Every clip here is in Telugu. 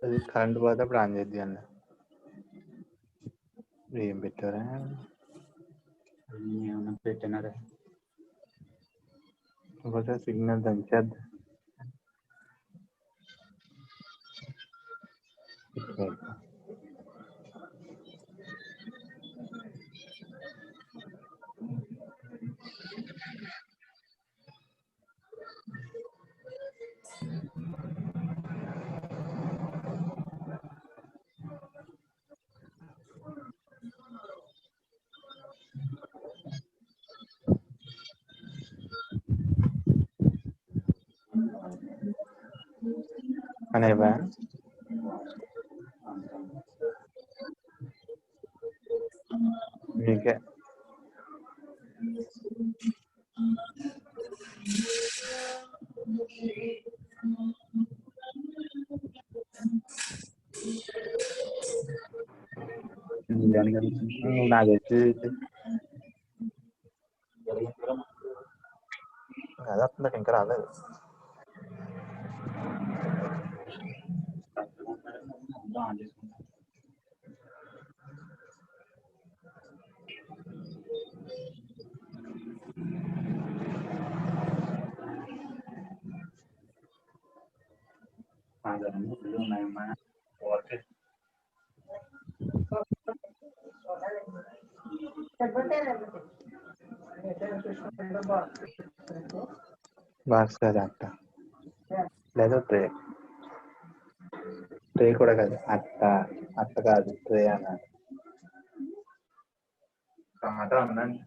అది కరెంట్ పోతే అప్పుడు ఆన్ చేద్దాం. ఏం పెట్టారా? ఏమన్నా పెట్టినారా? ఒకటే సిగ్నల్ దంచేద్దాం. అనేవా మీకే నాకు వచ్చి అదే వస్తుంది, ఇంకా రాలేదు. ఉన్నాయమ్మా బాక్స్ కదా అట్ట లేదా ట్రే. ట్రే కూడా కాదు, అట్ట. అట్ట కాదు, ట్రే అన్నాడు. టమాటా ఉందండి.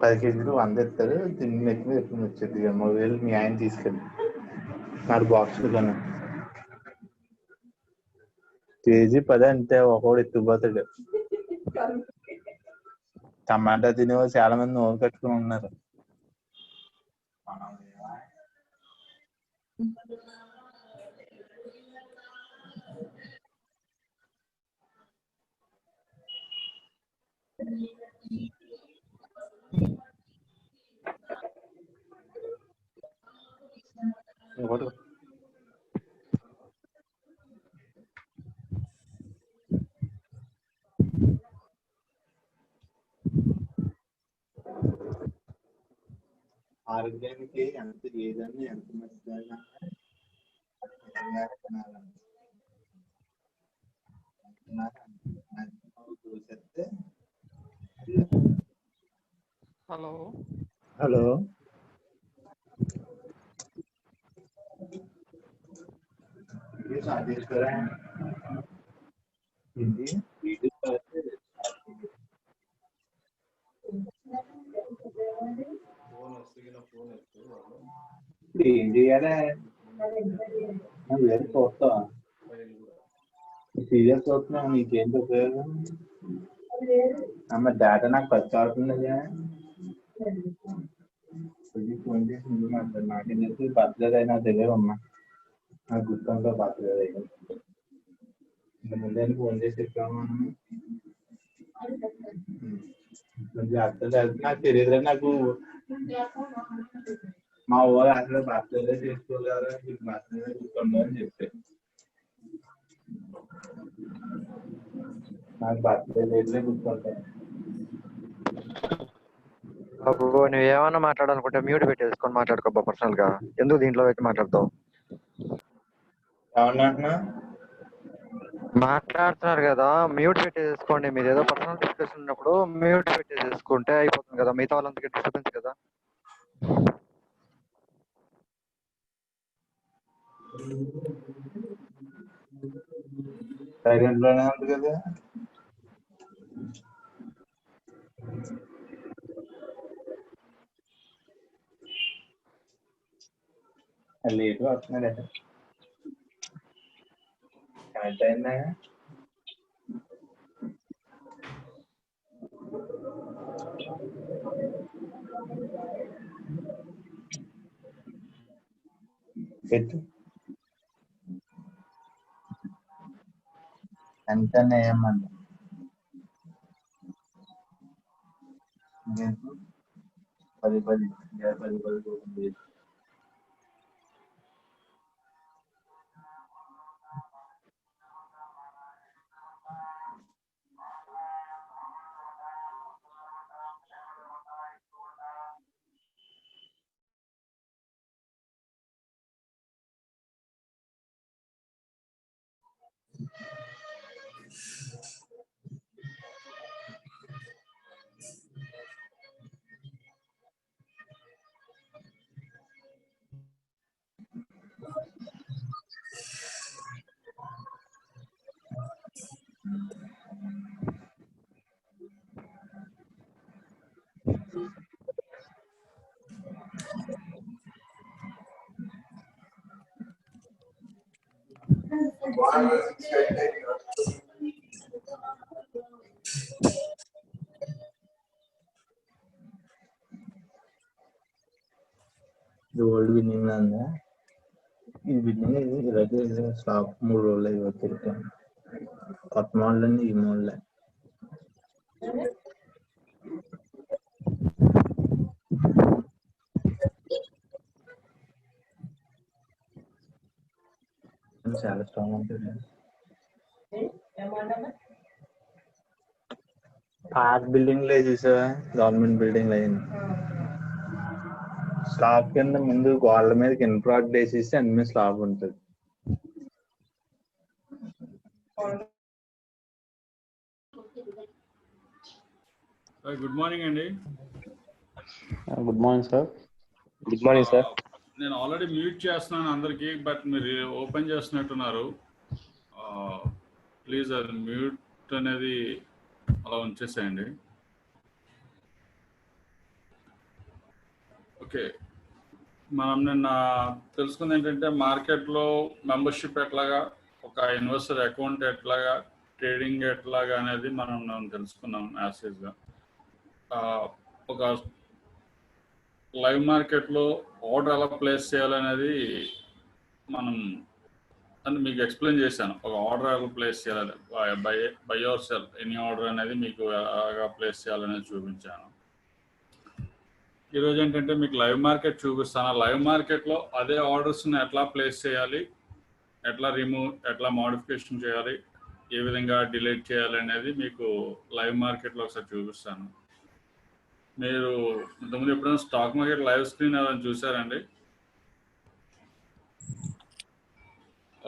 10 కేజీలు 100 ఇస్తారు. తిని ఎక్కువ ఎక్కువ వచ్చేది. 3000 మీ ఆయన తీసుకెళ్ళి 4 బాక్సులు కొన్నా. కేజీ 10 అంటే ఒకడు ఎత్తుకుపోతాడు. టమాటా తినేవాళ్ళు చాలా మంది నోరు కట్టుకుని ఉన్నారు. ఇంకోటి ఆరోగ్యానికి ఎంత ఏదన్నా ఎంత మంచిదన్నా చూసేస్తే. హలో హలో, తీసుకురా. ఏంటి ఇప్పుడు ఏం చెయ్యాలి? వేరే చూస్తావా? సీరియస్ చూస్తున్నావు, నీకేంటి ఉపయోగం? అమ్మ డేటా నాకు ఖర్చు అవుతుంది. ఫోన్ చేసి ముందు మాట్లాడు. నాకేం తెలుసు బర్త్డే అయినా తెలియదమ్మా. నాకు గుర్తుందో బర్త్డే అయినా ముందే ఫోన్ చేసి చెప్పాము. నాకు తెలియదురా. నాకు మా ఊరు అసలు బర్త్డే చేసుకోగలరా, మీకు బర్త్డే గుర్తుందో అని చెప్పి నాకు బర్త్డే డేట్లే గుర్తుంటాయి. బాబు, నువ్వేమన్నా మాట్లాడాలనుకుంటే మ్యూట్ పెట్టేసుకొని మాట్లాడుకోబ్బా. పర్సనల్ గా ఎందుకు దీంట్లో పెట్టి మాట్లాడతావు? ఏమన్నా మాట్లాడుతున్నారు కదా, మ్యూట్ పెట్టేసుకోండి. మీరు ఏదో పర్సనల్ డిస్కషన్ ఉన్నప్పుడు మ్యూట్ పెట్టేసుకుంటే అయిపోతుంది కదా, మిగతా వాళ్ళందరికీ డిస్టర్బెన్స్ కదా. సైలెంట్ లోనే ఉంది కదా. లేట్ వస్తున్నాడే కనెక్ట్ అయిందా? పెట్టు ఎంతనే ఏమన్నా పది పది పది పది ఓల్డ్ విన్నింగ్ ఉందా? ఈ విన్నింగ్ ఈరోజు స్టాక్ 3 రోజులు అయిపోతుంది. కొత్త మోడల్ అండి ఈ మోడల్. చాలా స్ట్రాంగ్ ఉంటుంది. పాత బిల్డింగ్ లో చూసావా, గవర్నమెంట్ బిల్డింగ్ అయింది. స్లాబ్ కింద ముందు గోడల మీద ఇన్ఫ్రాడ్ వేసేసి అన్ని మీద స్లాబ్ ఉంటుంది. గుడ్ మార్నింగ్ అండి. Good morning sir. Good morning sir. నేను ఆల్రెడీ మ్యూట్ చేస్తున్నాను అందరికి, బట్ మీరు ఓపెన్ చేస్తున్నట్టున్నారు. ప్లీజ్ అది మ్యూట్ అనేది అలా ఉంచేసేయండి. ఓకే, మనం నిన్న తెలుసుకుంది ఏంటంటే మార్కెట్లో మెంబర్షిప్ ఎట్లాగా, ఒక ఇన్వెస్టర్ అకౌంట్ ఎట్లాగా, ట్రేడింగ్ ఎట్లాగా అనేది మనం తెలుసుకున్నాం యాసేజ్గా. ఒక లైవ్ మార్కెట్లో ఆర్డర్ ఎలా ప్లేస్ చేయాలనేది మనం అని మీకు ఎక్స్ప్లెయిన్ చేశాను. ఒక ఆర్డర్ ఎలా ప్లేస్ చేయాలి, buy or sell any order అనేది మీకు ఎలాగా ప్లేస్ చేయాలనేది చూపించాను. ఈరోజు ఏంటంటే మీకు లైవ్ మార్కెట్ చూపిస్తాను. లైవ్ మార్కెట్లో అదే ఆర్డర్స్ని ఎట్లా ప్లేస్ చేయాలి, ఎట్లా రిమూవ్, ఎట్లా మోడిఫికేషన్ చేయాలి, ఏ విధంగా డిలీట్ చేయాలి అనేది మీకు లైవ్ మార్కెట్లో ఒకసారి చూపిస్తాను. మీరు ఇంతకుముందు ఎప్పుడైనా స్టాక్ మార్కెట్ లైవ్ స్క్రీన్ అలా చూసారండి?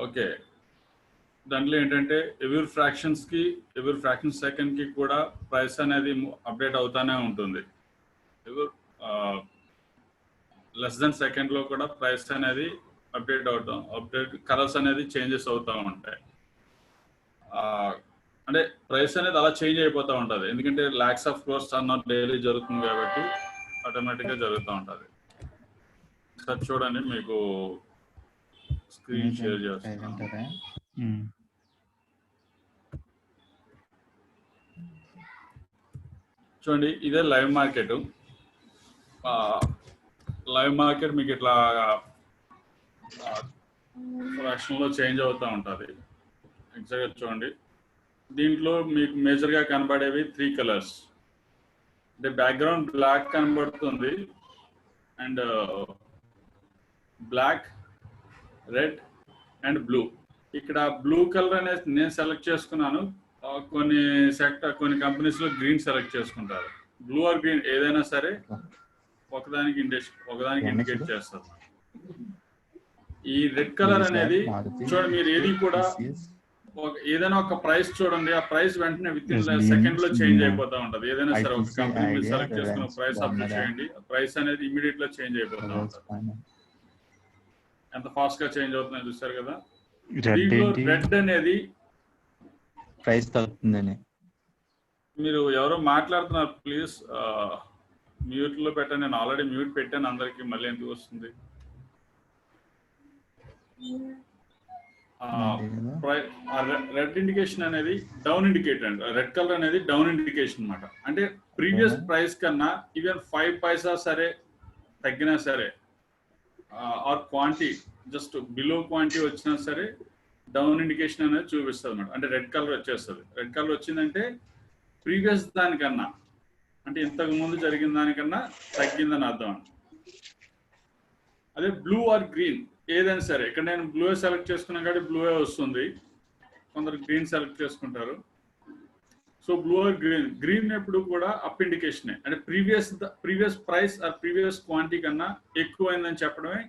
ఓకే, దాంట్లో ఏంటంటే ఎవ్రీ ఫ్రాక్షన్ సెకండ్కి కూడా ప్రైస్ అనేది అప్డేట్ అవుతూనే ఉంటుంది. లెస్ దెన్ సెకండ్లో కూడా ప్రైస్ అనేది అప్డేట్ కలర్స్ అనేది చేంజెస్ అవుతూ ఉంటాయి. అంటే ప్రైస్ అనేది అలా చేంజ్ అయిపోతూ ఉంటుంది, ఎందుకంటే ల్యాక్స్ ఆఫ్ క్రోర్స్ అన్న డైలీ జరుగుతుంది కాబట్టి ఆటోమేటిక్గా జరుగుతూ ఉంటుంది. సార్ చూడండి, మీకు స్క్రీన్ షేర్ చేస్తాను. చూడండి, ఇదే లైవ్ మార్కెట్. లైవ్ మార్కెట్ మీకు ఇట్లా ఫ్రాక్షన్లో చేంజ్ అవుతూ ఉంటుంది. ఎగ్జాక్ట్గా చూడండి, దీంట్లో మీకు మేజర్గా కనబడేవి 3 కలర్స్. అంటే బ్యాక్గ్రౌండ్ బ్లాక్ కనబడుతుంది, and black, red and blue. ఇక్కడ బ్లూ కలర్ అనేది నేను సెలెక్ట్ చేసుకున్నాను. కొన్ని కంపెనీస్లో గ్రీన్ సెలెక్ట్ చేసుకుంటారు. బ్లూ ఆర్ గ్రీన్ ఏదైనా సరే ఒకదానికి ఇండికేట్ చేస్తారు. ఈ రెడ్ కలర్ అనేది చూడండి, మీరు ఏది కూడా ఏదైనా ఒక ప్రైస్ చూడండి, ఆ ప్రైస్ వెంటనే విత్ ఇన్ సెకండ్ లో చేంజ్ అయిపోతా ఉంటది. ఏదైనా సరే ఒక కంపెనీ మీరు సెలెక్ట్ చేసుకున్న ప్రైస్ అప్డేట్ చేయండి, ప్రైస్ అనేది ఇమీడియట్ గా చేంజ్ అయిపోతా ఉంటది. ఎంత ఫాస్ట్ గా చేంజ్ అవుతుందో చూసారు కదా. దీంట్లో రెడ్ అనేది ప్రైస్ తగ్గుతుందని. మీరు ఎవరో మాట్లాడుతున్నారు, ప్లీజ్ మ్యూట్ లో పెట్టండి. నేను ఆల్రెడీ మ్యూట్ పెట్టాను అందరికి, మళ్ళీ ఎందుకు వస్తుంది? రెడ్ ఇండికేషన్ అనేది డౌన్ ఇండికేటర్ అండి. రెడ్ కలర్ అనేది డౌన్ ఇండికేషన్ అన్నమాట. అంటే ప్రీవియస్ ప్రైస్ కన్నా ఈవెన్ 5 పైసా సరే తగ్గినా సరే, are quantity just below quantity వచ్చినా సరే డౌన్ ఇండికేషన్ అనేది చూపిస్తుంది అన్నమాట. అంటే రెడ్ కలర్ వచ్చేస్తుంది. రెడ్ కలర్ వచ్చిందంటే ప్రీవియస్ దానికన్నా, అంటే ఇంతకు ముందు జరిగిన దానికన్నా తగ్గిందని అర్థం అండి. అదే బ్లూ ఆర్ గ్రీన్ ఏదైనా సరే, ఇక్కడ నేను బ్లూ సెలెక్ట్ చేసుకున్నాను కాబట్టి బ్లూ వస్తుంది, కొందరు గ్రీన్ సెలెక్ట్ చేసుకుంటారు. So blue or green, green ఎప్పుడు కూడా అప్ ఇండికేషనే. అంటే previous price or previous quantity కన్నా ఎక్కువైందని చెప్పడమే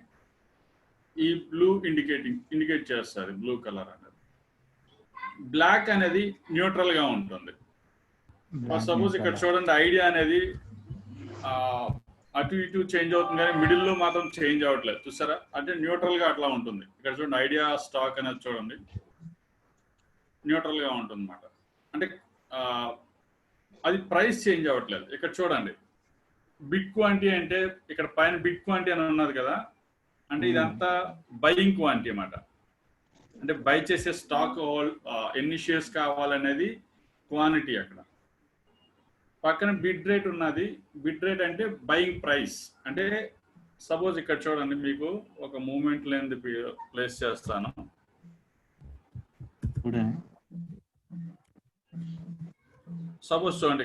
ఈ బ్లూ ఇండికేట్ చేస్తుంది బ్లూ కలర్ అనేది. బ్లాక్ అనేది న్యూట్రల్ గా ఉంటుంది. సపోజ్ ఇక్కడ చూడండి, ఐడియా అనేది అటు ఇటు చేంజ్ అవుతుంది కానీ మిడిల్ లో మాత్రం చేంజ్ అవ్వట్లేదు, చూసారా? అంటే న్యూట్రల్ గా అట్లా ఉంటుంది. ఇక్కడ చూడండి, ఐడియా స్టాక్ అనేది చూడండి న్యూట్రల్ గా ఉంటుంది అన్నమాట. అంటే అది ప్రైస్ చేంజ్ అవ్వట్లేదు. ఇక్కడ చూడండి, బిగ్ క్వాంటిటీ అంటే ఇక్కడ పైన బిగ్ క్వాంటిటీ అని ఉన్నది కదా, అంటే ఇదంతా బయింగ్ క్వాంటిటీ అన్నమాట. అంటే బై చేసే స్టాక్ ఎన్ని షేర్స్ కావాలనేది క్వాంటిటీ. అక్కడ పక్కన బిడ్ రేట్ ఉన్నది. బిడ్ రేట్ అంటే బయింగ్ ప్రైస్. అంటే సపోజ్ ఇక్కడ చూడండి, మీకు ఒక మూమెంట్ లేని ప్లేస్ చేస్తాను. సపోజ్ చూడండి,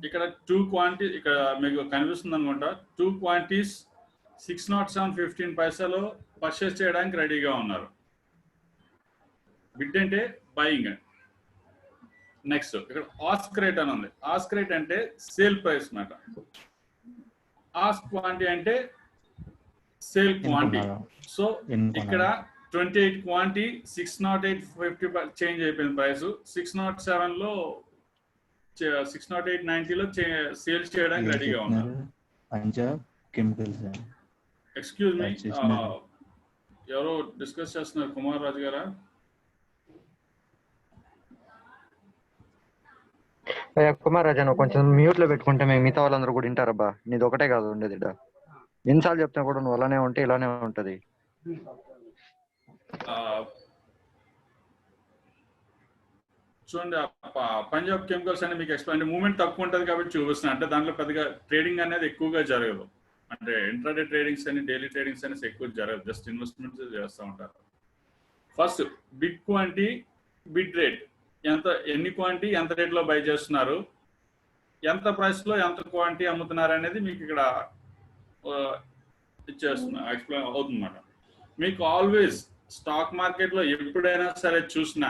ఇక్కడ 2 క్వాంటిటీ ఇక్కడ మీకు కనిపిస్తుంది అనుకుంటా. 2 క్వాంటిటీస్ 607.15 పైసలు పర్చేస్ చేయడానికి రెడీగా ఉన్నారు. బిడ్ అంటే బయింగ్. నెక్స్ట్ ఇక్కడ ఆస్క్ రేట్ అని ఉంది. ఆస్క్ రేట్ అంటే సేల్ ప్రైస్ అన్నమాట. ఆస్క్ క్వాంటిటీ అంటే సేల్ క్వాంటిటీ. సో ఇక్కడ 28 క్వాంటిటీ 608.50 చేంజ్ అయిపోయింది ప్రైస్. 607 లో 608.90 లో సేల్స్ చేయడానికి రెడీగా ఉన్నారు. ఎక్స్క్యూజ్ మీ, ఎవరో డిస్కస్ చేస్తున్నారు, కుమార్ రాజు గారా? కుమార్ రాజా, నువ్వు కొంచెం మ్యూట్ లో పెట్టుకుంటే మేము మిగతా వాళ్ళందరూ కూడా వింటారబ్బా. నీది ఒకటే కాదు ఉండేది. ఎన్నిసార్లు చెప్తున్నా కూడా నువ్వు అలానే ఉంటే ఇలానే ఉంటది. చూడండి, పంజాబ్ కెమికల్స్ అనేది మీకు ఎక్స్ప్లెయిన్, అంటే మూమెంట్ తక్కువ ఉంటుంది కాబట్టి చూపిస్తున్నా. అంటే దాంట్లో పెద్దగా ట్రేడింగ్ అనేది ఎక్కువగా జరగదు. అంటే ఇంట్రాడే ట్రేడింగ్స్ అని డైలీ ట్రేడింగ్స్ అనేసి ఎక్కువ జరగదు, జస్ట్ ఇన్వెస్ట్మెంట్స్ చేస్తూ ఉంటారు. First big quantity, bid rate, ఎన్ని క్వాంటిటీ ఎంత రేట్లో బై చేస్తున్నారు, ఎంత ప్రైస్లో ఎంత క్వాంటిటీ అమ్ముతున్నారు అనేది మీకు ఇక్కడ ఇచ్చేస్తున్నా, ఎక్స్ప్లెయిన్ అవుతుందన్నమాట. మీకు ఆల్వేస్ స్టాక్ మార్కెట్లో ఎప్పుడైనా సరే చూసినా,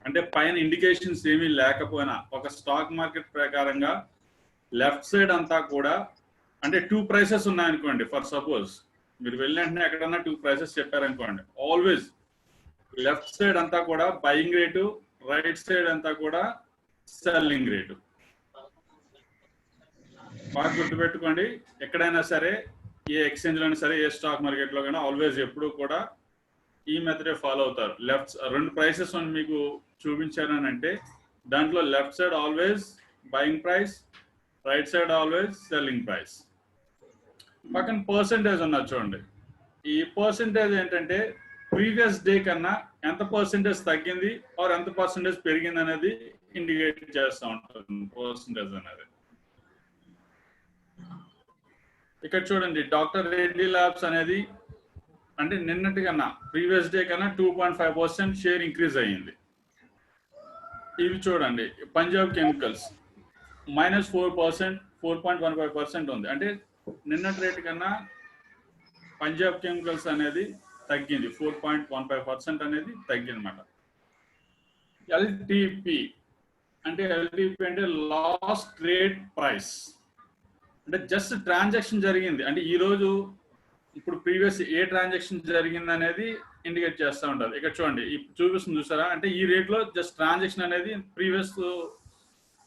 అంటే పైన ఇండికేషన్స్ ఏమీ లేకపోయినా, ఒక స్టాక్ మార్కెట్ ప్రకారంగా లెఫ్ట్ సైడ్ అంతా కూడా, అంటే 2 ప్రైసెస్ ఉన్నాయనుకోండి, ఫర్ సపోజ్ మీరు వెళ్ళిన ఎక్కడన్నా 2 ప్రైసెస్ చెప్పారనుకోండి, ఆల్వేస్ లెఫ్ట్ సైడ్ అంతా కూడా బయింగ్ రేటు, రైట్ సైడ్ అంతా కూడా సెల్లింగ్ రేటు. బాగా గుర్తుపెట్టుకోండి, ఎక్కడైనా సరే, ఏ ఎక్స్చేంజ్ లోనే సరే, ఏ స్టాక్ మార్కెట్ లో కానీ ఆల్వేస్ ఎప్పుడు కూడా ఈ మెథడే ఫాలో అవుతారు. లెఫ్ట్ 2 ప్రైసెస్ మీకు చూపించారని అంటే దాంట్లో left side always buying price, right side always selling price. పక్కన పర్సెంటేజ్ ఉన్నది చూడండి. ఈ పర్సెంటేజ్ ఏంటంటే ప్రీవియస్ డే కన్నా ఎంత పర్సెంటేజ్ తగ్గింది ఆర్ ఎంత పర్సెంటేజ్ పెరిగింది అనేది ఇండికేట్ చేస్తూ ఉంటుంది పర్సెంటేజ్ అనేది. ఇక్కడ చూడండి, డాక్టర్ రెడ్డి ల్యాబ్స్ అనేది అంటే నిన్నటి కన్నా ప్రీవియస్ డే కన్నా 2.5% షేర్ ఇంక్రీజ్ అయ్యింది. ఇవి చూడండి, పంజాబ్ కెమికల్స్ -4%, 4.15% ఉంది. అంటే నిన్నటి రేటు కన్నా పంజాబ్ కెమికల్స్ అనేది తగ్గింది, 4.15% అనేది తగ్గింది అన్నమాట. ఎల్టిపి అంటే లాస్ట్ ట్రేడ్ ప్రైస్, అంటే జస్ట్ ట్రాన్సాక్షన్ జరిగింది. అంటే ఈరోజు ఇప్పుడు ప్రీవియస్ ఏ ట్రాన్సాక్షన్ జరిగింది అనేది ఇండికేట్ చేస్తూ ఉంటుంది. ఇక్కడ చూడండి చూపిస్తుంది చూసారా, అంటే ఈ రేట్లో జస్ట్ ట్రాన్సాక్షన్ అనేది ప్రీవియస్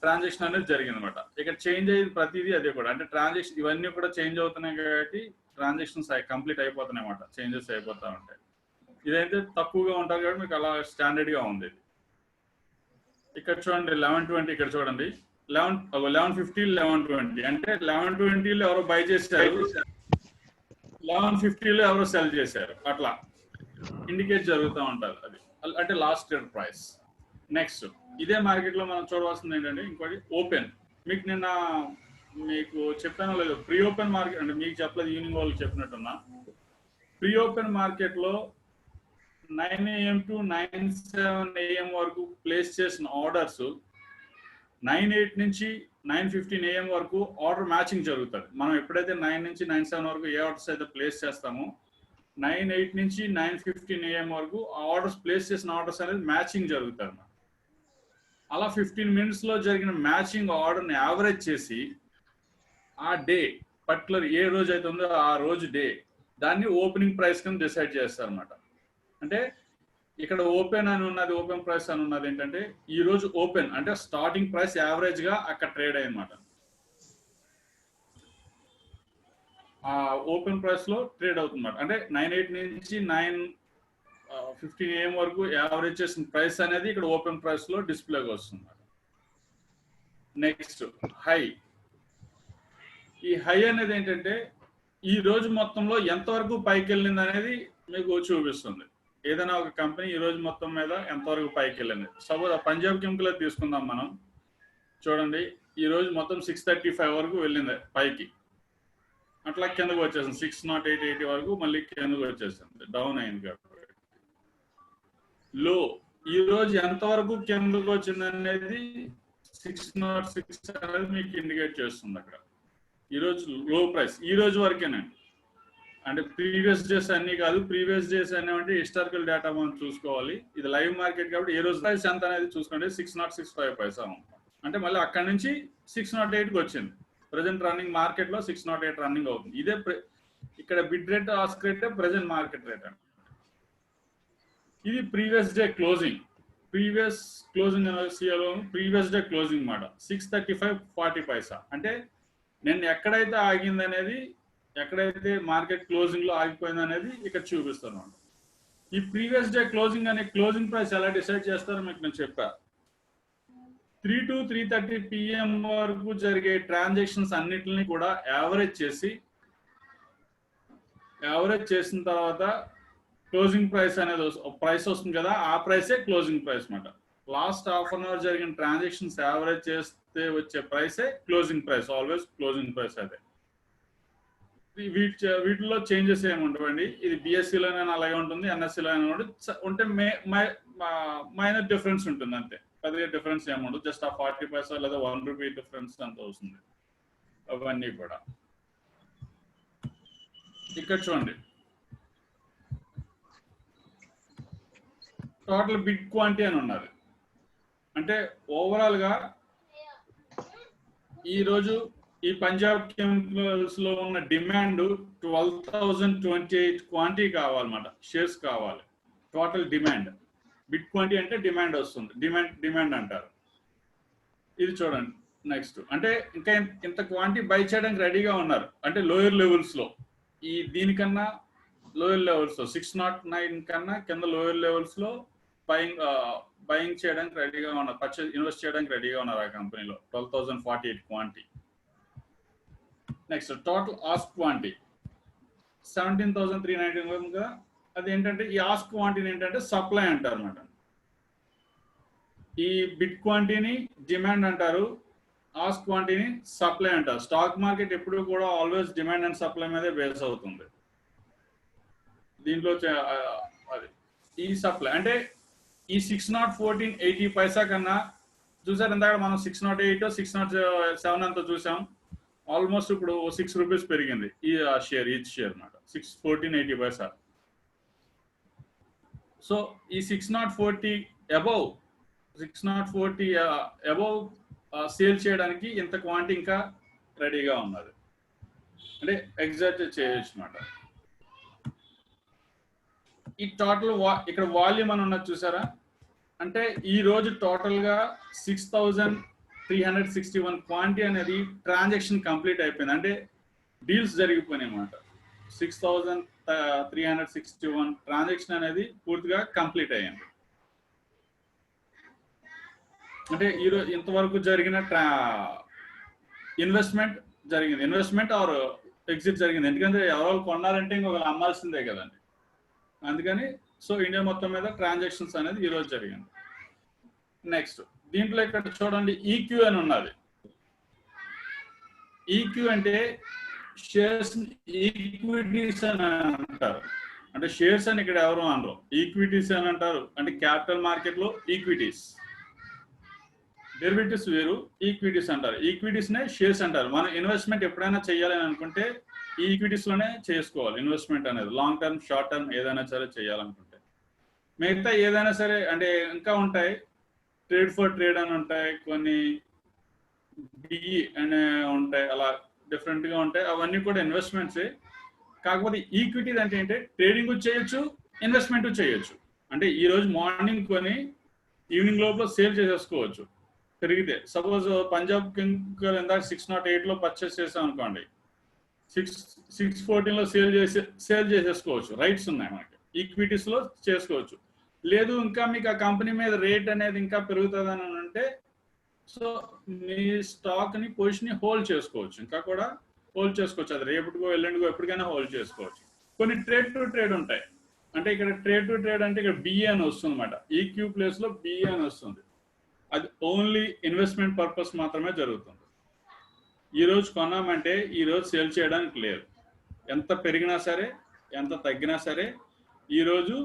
ట్రాన్సాక్షన్ అనేది జరిగింది అనమాట. ఇక్కడ చేంజ్ అయ్యేది ప్రతిదీ అదే కూడా, అంటే ట్రాన్సాక్షన్ ఇవన్నీ కూడా చేంజ్ అవుతున్నాయి కాబట్టి ట్రాన్సాక్షన్స్ కంప్లీట్ అయిపోతున్నాయి అన్నమాట, చేంజెస్ అయిపోతూ ఉంటాయి. ఇదైతే తక్కువగా ఉంటారు కాబట్టి మీకు అలా స్టాండర్డ్గా ఉంది. ఇక్కడ చూడండి 11:20, ఇక్కడ చూడండి 11:50 11:20, అంటే 11:20లో ఎవరో బై చేశారు, 11:50లో ఎవరో సెల్ చేశారు, అట్లా ఇండికేట్ జరుగుతూ ఉంటుంది. అది అంటే లాస్ట్ ట్రేడ్ ప్రైస్. నెక్స్ట్ ఇదే మార్కెట్లో మనం చూడవలసింది ఏంటంటే ఇంకోటి ఓపెన్. మీకు నిన్న మీకు చెప్పానో లేదు, ప్రీ ఓపెన్ మార్కెట్ అంటే మీకు చెప్పలేదు, ఈవినింగ్ వాళ్ళకి చెప్పినట్టున్నా. ప్రీ ఓపెన్ మార్కెట్లో 9 AM to 9:07 AM వరకు ప్లేస్ చేసిన ఆర్డర్స్ 9:08 నుంచి 9:15 AM వరకు ఆర్డర్ మ్యాచింగ్ జరుగుతుంది. మనం ఎప్పుడైతే 9 నుంచి 9:07 వరకు ఏ ఆర్డర్స్ అయితే ప్లేస్ చేస్తామో 9:08 నుంచి 9:15 AM వరకు ఆర్డర్స్ ప్లేస్ చేసిన ఆర్డర్స్ అనేది మ్యాచింగ్ జరుగుతుంది. అలా 15 minutesలో జరిగిన మ్యాచింగ్ ఆర్డర్ని యావరేజ్ చేసి ఆ డే పర్టికులర్ ఏ రోజు అయితే ఉందో ఆ రోజు డే దాన్ని ఓపెనింగ్ ప్రైస్ కింద డిసైడ్ చేస్తారు అనమాట. అంటే ఇక్కడ ఓపెన్ అని ఉన్నది, ఓపెన్ ప్రైస్ అని ఉన్నది ఏంటంటే ఈ రోజు ఓపెన్ అంటే స్టార్టింగ్ ప్రైస్ యావరేజ్ గా అక్కడ ట్రేడ్ అయ్యనమాట. ఆ ఓపెన్ ప్రైస్ లో ట్రేడ్ అవుతుందన్నమాట. అంటే 9:08 నుంచి 9:15 AM వరకు యావరేజ్ చేసిన ప్రైస్ అనేది ఇక్కడ ఓపెన్ ప్రైస్ లో డిస్ప్లేగా వస్తుంది. Next high. ఈ హై అనేది ఏంటంటే ఈ రోజు మొత్తంలో ఎంతవరకు పైకి వెళ్ళింది అనేది మీకు చూపిస్తుంది. ఏదైనా ఒక కంపెనీ ఈ రోజు మొత్తం మీద ఎంతవరకు పైకి వెళ్ళింది. సపోజ్ పంజాబ్ కెమికల్ తీసుకుందాం మనం. చూడండి ఈ రోజు మొత్తం 635 వరకు వెళ్ళింది పైకి, అట్లా కిందకు వచ్చేసింది 608 వరకు, మళ్ళీ కిందకు వచ్చేసింది, డౌన్ అయింది కాబట్టి. లో ఈ రోజు ఎంతవరకు కిందకు వచ్చింది అనేది 606 అనేది మీకు ఇండికేట్ చేస్తుంది. అక్కడ ఈ రోజు లో ప్రైస్ ఈ రోజు వరకేనండి, అంటే ప్రీవియస్ డేస్ అన్ని కాదు. ప్రీవియస్ డేస్ అన్ని అంటే హిస్టారికల్ డేటా మనం చూసుకోవాలి. ఇది లైవ్ మార్కెట్ కాబట్టి ఏ రోజు ప్రైస్ ఎంత అనేది చూసుకోండి. 606.5 పైసా, అంటే మళ్ళీ అక్కడ నుంచి 608కి వచ్చింది. ప్రజెంట్ రన్నింగ్ మార్కెట్ లో 608 రన్నింగ్ అవుతుంది. ఇదే ఇక్కడ bid rate ask rate present market rate అండి. ఇది previous day closing. Previous closing previous day closing మాట 635.40 పైసా. అంటే నేను ఎక్కడైతే ఆగింది అనేది, ఎక్కడైతే మార్కెట్ క్లోజింగ్ లో ఆగిపోయింది అనేది ఇక్కడ చూపిస్తున్నాను. ఈ ప్రీవియస్ డే క్లోజింగ్ అనే క్లోజింగ్ ప్రైస్ ఎలా డిసైడ్ చేస్తారో మీకు నేను చెప్పా. 3 to 3:30 PM వరకు జరిగే ట్రాన్సాక్షన్స్ అన్నిటిని కూడా యావరేజ్ చేసిన తర్వాత క్లోజింగ్ ప్రైస్ అనేది ప్రైస్ వస్తుంది కదా, ఆ ప్రైసే క్లోజింగ్ ప్రైస్ అన్నమాట. లాస్ట్ హాఫ్ అన్ అవర్ జరిగిన ట్రాన్సాక్షన్స్ యావరేజ్ చేస్తే వచ్చే ప్రైసే closing price, always closing price. అదే వీటిలో చేంజెస్ ఏమి ఉండవండి. ఇది బిఎస్సిలోనైనా అలాగే ఉంటుంది, ఎన్ఎస్సిలో ఉంటే మైనర్ డిఫరెన్స్ ఉంటుంది అంతే, పెద్దగా డిఫరెన్స్ ఏమి ఉండదు. జస్ట్ ఆ 40 పైసా లేదా 1 రూపీ డిఫరెన్స్ అంత వస్తుంది. అవన్నీ కూడా ఇక్కడ చూడండి. టోటల్ బిడ్ క్వాంటిటీ అని ఉన్నది. అంటే ఓవరాల్ గా ఈ రోజు ఈ పంజాబ్ కెమికల్స్ లో ఉన్న డిమాండ్ 12,028 క్వాంటిటీ కావాలన్నమాట, షేర్స్ కావాలి. టోటల్ డిమాండ్, బిడ్ క్వాంటిటీ అంటే డిమాండ్ వస్తుంది, డిమాండ్ అంటారు. ఇది చూడండి. నెక్స్ట్ అంటే ఇంకా ఇంత క్వాంటిటీ బై చేయడానికి రెడీగా ఉన్నారు. అంటే లోయర్ లెవెల్స్ లో, ఈ దీనికన్నా లోయర్ లెవెల్స్ లో 609 కన్నా కింద లోయర్ లెవెల్స్ లో బయింగ్ చేయడానికి రెడీగా ఉన్నారు, ఇన్వెస్ట్ చేయడానికి రెడీగా ఉన్నారు ఆ కంపెనీలో. 12,048 quantity. Next total ask quantity 17,391. అది ఏంటంటే ఈ ఆస్క్ క్వాంటిటీ ఏంటంటే సప్లై అంటారు అన్నమాట. ఈ బిడ్ క్వాంటిటీని డిమాండ్ అంటారు, ఆస్క్ క్వాంటిటీని సప్లై అంటారు. స్టాక్ మార్కెట్ ఎప్పుడు కూడా ఆల్వేస్ డిమాండ్ అండ్ సప్లై మీదే బేస్ అవుతుంది. దీంట్లో అది ఈ సప్లై అంటే ఈ 614.80 పైసా కన్నా చూసారు ఇందాక మనం 608 607 అంతా చూసాం. ఆల్మోస్ట్ ఇప్పుడు 6 రూపీస్ పెరిగింది ఈ షేర్, ఈచ్ షేర్ అన్నమాట 614.80 పైసా. సో ఈ 640 అబౌవ్ సేల్ చేయడానికి ఇంత క్వాంటిటీ ఇంకా రెడీగా ఉన్నది, అంటే ఎగ్జాక్ట్ చేయొచ్చు అన్నమాట. ఈ టోటల్ ఇక్కడ వాల్యూమ్ అని ఉన్నది చూసారా, అంటే ఈ రోజు టోటల్ గా 6361 క్వాంటిటీ అనేది ట్రాన్సాక్షన్ కంప్లీట్ అయిపోయింది, అంటే డీల్స్ జరిగిపోయినాయి అన్నమాట. 6361 ట్రాన్సాక్షన్ అనేది పూర్తిగా కంప్లీట్ అయ్యింది. అంటే ఈరోజు ఇంతవరకు జరిగిన ఇన్వెస్ట్మెంట్ ఆర్ ఎగ్జిట్ జరిగింది. ఎందుకంటే ఎవరు కొన్నారంటే ఇంకొకరు అమ్మాల్సిందే కదండి. అందుకని సో ఇండియా మొత్తం మీద ట్రాన్సాక్షన్స్ అనేది ఈరోజు జరిగింది. నెక్స్ట్ దీంట్లో ఇక్కడ చూడండి ఈక్యూ అని ఉన్నది. ఈక్యూ అంటే షేర్స్ ఈక్విటీస్ అని అంటారు. అంటే షేర్స్ అని ఇక్కడ ఎవరు అనరు, ఈక్విటీస్ అని అంటారు. అంటే క్యాపిటల్ మార్కెట్ లో ఈక్విటీస్, డెరివేటివ్స్ వేరు, ఈక్విటీస్ అంటారు. ఈక్విటీస్ నే షేర్స్ అంటారు. మనం ఇన్వెస్ట్మెంట్ ఎప్పుడైనా చేయాలని అనుకుంటే ఈ ఈక్విటీస్ లోనే చేసుకోవాలి ఇన్వెస్ట్మెంట్ అనేది. లాంగ్ టర్మ్, షార్ట్ టర్మ్ ఏదైనా సరే చేయాలనుకుంటే. మిగతా ఏదైనా సరే అంటే ఇంకా ఉంటాయి, ట్రేడ్ ఫర్ ట్రేడ్ అని ఉంటాయి, కొన్ని బిఈ అనే ఉంటాయి, అలా డిఫరెంట్ గా ఉంటాయి. అవన్నీ కూడా ఇన్వెస్ట్మెంట్సే. కాకపోతే ఈక్విటీ అంటే ఏంటంటే ట్రేడింగ్ చేయొచ్చు, ఇన్వెస్ట్మెంట్ చేయొచ్చు. అంటే ఈ రోజు మార్నింగ్ కొని ఈవినింగ్ లోపల సేల్ చేసేసుకోవచ్చు పెరిగితే. సపోజ్ పంజాబ్ కింగ్ ఇందాక 608 లో పర్చేస్ చేసాం అనుకోండి, 614 లో సేల్ చేసేసుకోవచ్చు. రైట్స్ ఉన్నాయి మనకి, ఈక్విటీస్ లో చేసుకోవచ్చు. లేదు ఇంకా మీకు ఆ కంపెనీ మీద రేట్ అనేది ఇంకా పెరుగుతుందని అంటే సో మీ స్టాక్ ని పొజిషన్ ని హోల్డ్ చేసుకోవచ్చు, ఇంకా కూడా హోల్డ్ చేసుకోవచ్చు. అది రేపటికో ఎల్లుండికో ఎప్పటికైనా హోల్డ్ చేసుకోవచ్చు. కొన్ని ట్రేడ్ టు ట్రేడ్ ఉంటాయి. అంటే ఇక్కడ ట్రేడ్ టు ట్రేడ్ అంటే ఇక్కడ బిఏ అని వస్తుంది అనమాట. ఈక్యూ ప్లేస్ లో బిఏ అని వస్తుంది. అది ఓన్లీ ఇన్వెస్ట్మెంట్ పర్పస్ మాత్రమే జరుగుతుంది. ఈ రోజు కొన్నామంటే ఈ రోజు సేల్ చేయడానికి లేదు. ఎంత పెరిగినా సరే, ఎంత తగ్గినా సరే ఈ రోజు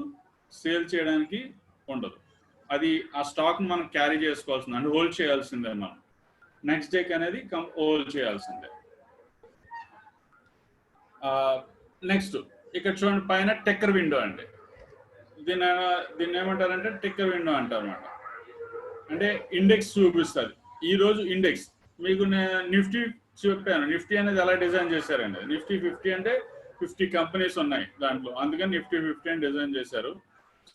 సేల్ చేయడానికి ఉండదు. అది ఆ స్టాక్ మనం క్యారీ చేసుకోవాల్సిందే, అంటే హోల్డ్ చేయాల్సిందే. మనం నెక్స్ట్ డేకి అనేది హోల్డ్ చేయాల్సిందే. నెక్స్ట్ ఇక్కడ చూడండి పైన టెక్కర్ విండో అండి. దీన్ని ఏమంటారంటే టెక్కర్ విండో అంటారు అన్నమాట. అంటే ఇండెక్స్ చూపిస్తుంది. ఈ రోజు ఇండెక్స్ మీకు నిఫ్టీ చెప్పాను. నిఫ్టీ అనేది ఎలా డిజైన్ చేశారండి, నిఫ్టీ 50 అంటే 50 కంపెనీస్ ఉన్నాయి దాంట్లో, అందుకని నిఫ్టీ 50 అని డిజైన్ చేశారు.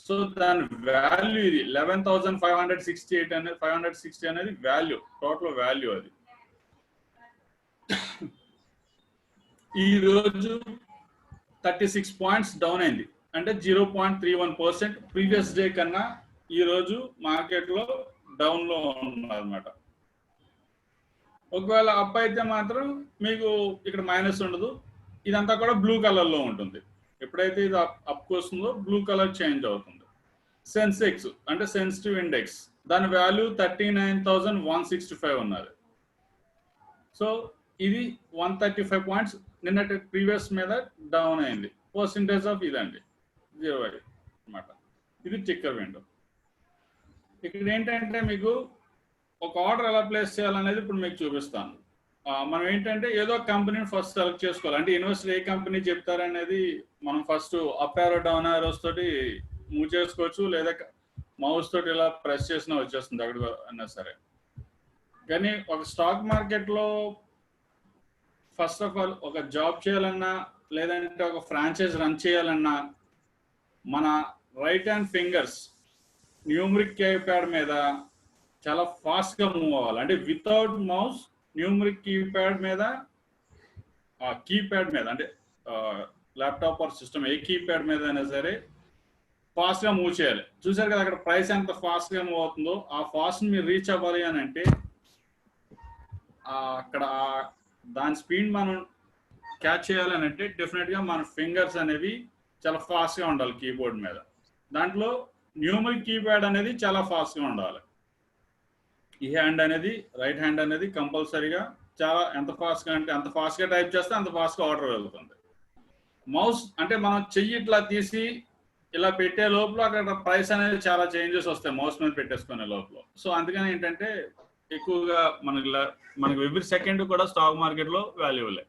సో దాని వాల్యూ ఇది 11,568 అనేది 560 అనేది వాల్యూ, టోటల్ వాల్యూ. అది ఈ రోజు 36 పాయింట్స్ డౌన్ అయింది, అంటే 0.31% ప్రీవియస్ డే కన్నా ఈ రోజు మార్కెట్ లో డౌన్ లో ఉన్నదన్నమాట. ఒకవేళ అప్ అయితే మాత్రం మీకు ఇక్కడ మైనస్ ఉండదు. ఇదంతా కూడా బ్లూ కలర్ లో ఉంటుంది. ఎప్పుడైతే ఇది అప్ వస్తుందో బ్లూ కలర్ చేంజ్ అవుతుంది. సెన్సెక్స్ అంటే సెన్సిటివ్ ఇండెక్స్, దాని వాల్యూ 39,165 ఉన్నది. సో ఇది 135 పాయింట్స్ నిన్నటి ప్రీవియస్ మీద డౌన్ అయింది. పర్సెంటేజ్ ఆఫ్ ఇదండి 0 అన్నమాట. ఇది టిక్కర్ విండో. ఇక్కడ ఏంటంటే మీకు ఒక ఆర్డర్ ఎలా ప్లేస్ చేయాలనేది ఇప్పుడు మీకు చూపిస్తాను. మనం ఏంటంటే ఏదో కంపెనీని ఫస్ట్ సెలెక్ట్ చేసుకోవాలి. అంటే ఇన్వెస్టర్ ఏ కంపెనీ చెప్తారనేది మనం ఫస్ట్ అప్ ఆరో డౌన్ ఆరోస్ తోటి మూవ్ చేసుకోవచ్చు, లేదా మౌస్ తోటి ఇలా ప్రెస్ చేసినా వచ్చేస్తుంది అక్కడ అన్నా సరే. కానీ ఒక స్టాక్ మార్కెట్లో ఫస్ట్ ఆఫ్ ఆల్ ఒక జాబ్ చేయాలన్నా లేదంటే ఒక ఫ్రాంచైజ్ రన్ చేయాలన్నా మన right hand fingers numeric keypad మీద చాలా ఫాస్ట్గా మూవ్ అవ్వాలి. అంటే వితౌట్ మౌస్ న్యూమరిక్ కీప్యాడ్ మీద అంటే laptop or system A keypad మీద అయినా సరే ఫాస్ట్గా మూవ్ చేయాలి. చూసారు కదా అక్కడ ప్రైస్ ఎంత ఫాస్ట్గా మూవ్ అవుతుందో, ఆ ఫాస్ట్ మీరు రీచ్ అవ్వాలి అని అంటే అక్కడ దాని స్పీడ్ మనం క్యాచ్ చేయాలని అంటే డెఫినెట్గా మన ఫింగర్స్ అనేవి చాలా ఫాస్ట్గా ఉండాలి కీబోర్డ్ మీద. దాంట్లో న్యూమరిక్ కీప్యాడ్ అనేది చాలా ఫాస్ట్గా ఉండాలి. ఈ హ్యాండ్ అనేది రైట్ హ్యాండ్ అనేది కంపల్సరీగా చాలా ఎంత ఫాస్ట్గా అంటే అంత ఫాస్ట్గా టైప్ చేస్తే అంత ఫాస్ట్గా ఆర్డర్ వెళ్తుంది. మౌస్ అంటే మనం చెయ్యి ఇట్లా తీసి ఇలా పెట్టే లోపల అక్కడ ప్రైస్ అనేది చాలా చేంజెస్ వస్తాయి మౌస్ మీద పెట్టేసుకునే లోపల. సో అందుకని ఏంటంటే ఎక్కువగా మనకి ఎవ్రీ సెకండ్ కూడా స్టాక్ మార్కెట్లో వాల్యూలే.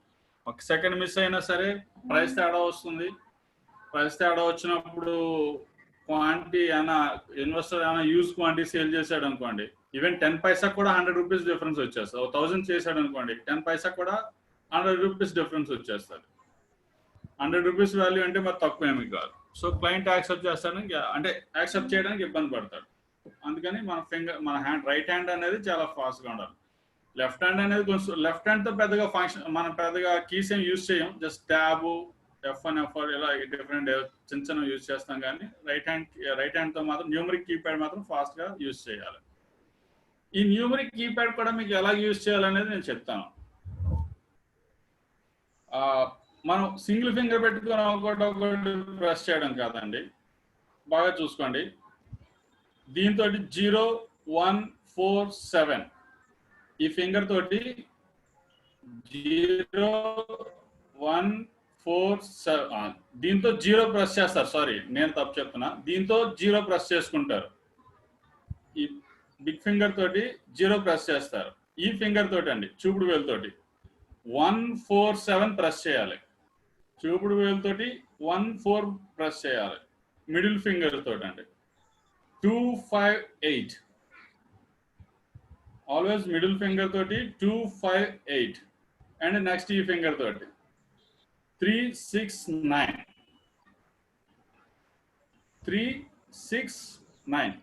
ఒక సెకండ్ మిస్ అయినా సరే ప్రైస్ తేడా వస్తుంది. ప్రైస్ తేడా వచ్చినప్పుడు క్వాంటిటీ ఏమైనా ఇన్వెస్టర్ ఏమైనా యూజ్ క్వాంటిటీ సేల్ చేశాడు అనుకోండి, ఈవెన్ 10 పైసా కూడా 100 రూపీస్ డిఫరెన్స్ వచ్చేస్తుంది. 1000 చేశాడు అనుకోండి, 10 పైసా కూడా 100 రూపీస్ డిఫరెన్స్ వచ్చేస్తుంది. 100 రూపీస్ వాల్యూ అంటే మరి తక్కువ ఏమి కాదు. సో క్లయింట్ యాక్సెప్ట్ చేస్తాడానికి అంటే యాక్సెప్ట్ చేయడానికి ఇబ్బంది పడతాడు. అందుకని మన హ్యాండ్ రైట్ హ్యాండ్ అనేది చాలా ఫాస్ట్గా ఉండాలి. లెఫ్ట్ హ్యాండ్ అనేది కొంచెం లెఫ్ట్ హ్యాండ్తో పెద్దగా ఫంక్షన్ మనం పెద్దగా కీస్ ఏం యూజ్ చేయం, జస్ట్ ట్యాబ్ F1 F4 ఇలా డిఫరెంట్ చిన్న యూజ్ చేస్తాం. కానీ రైట్ హ్యాండ్తో మాత్రం న్యూమరిక్ కీప్యాడ్ మాత్రం ఫాస్ట్గా యూజ్ చేయాలి. ఈ న్యూమరిక్ కీప్యాడ్ కూడా మీకు ఎలా యూజ్ చేయాలనేది నేను చెప్తాను. మనం సింగిల్ ఫింగర్ పెట్టుకొని ఒకటి ప్రెస్ చేయడం కాదండి, బాగా చూసుకోండి. దీంతో 0 1 4 7 ఈ ఫింగర్ తోటి 0 1 4 7 దీంతో 0 ప్రెస్ చేస్తారు. సారీ నేను తప్పు చెప్తున్నా, దీంతో 0 ప్రెస్ చేసుకుంటారు. ఈ బిగ్ ఫింగర్ తోటి 0 ప్రెస్ చేస్తారు. ఈ ఫింగర్ తోటి అండి చూపుడు వేలుతోటి 1 4 7 ప్రెస్ చేయాలి. చూపుడు వేలుతోటి 1 4 ప్రెస్ చేయాలి. మిడిల్ ఫింగర్ తోటి అండి 2 5 8 ఆల్వేస్ మిడిల్ ఫింగర్ తోటి 2 5 8 అండ్ నెక్స్ట్ ఈ ఫింగర్ తోటి 3 6 9 3 6 9.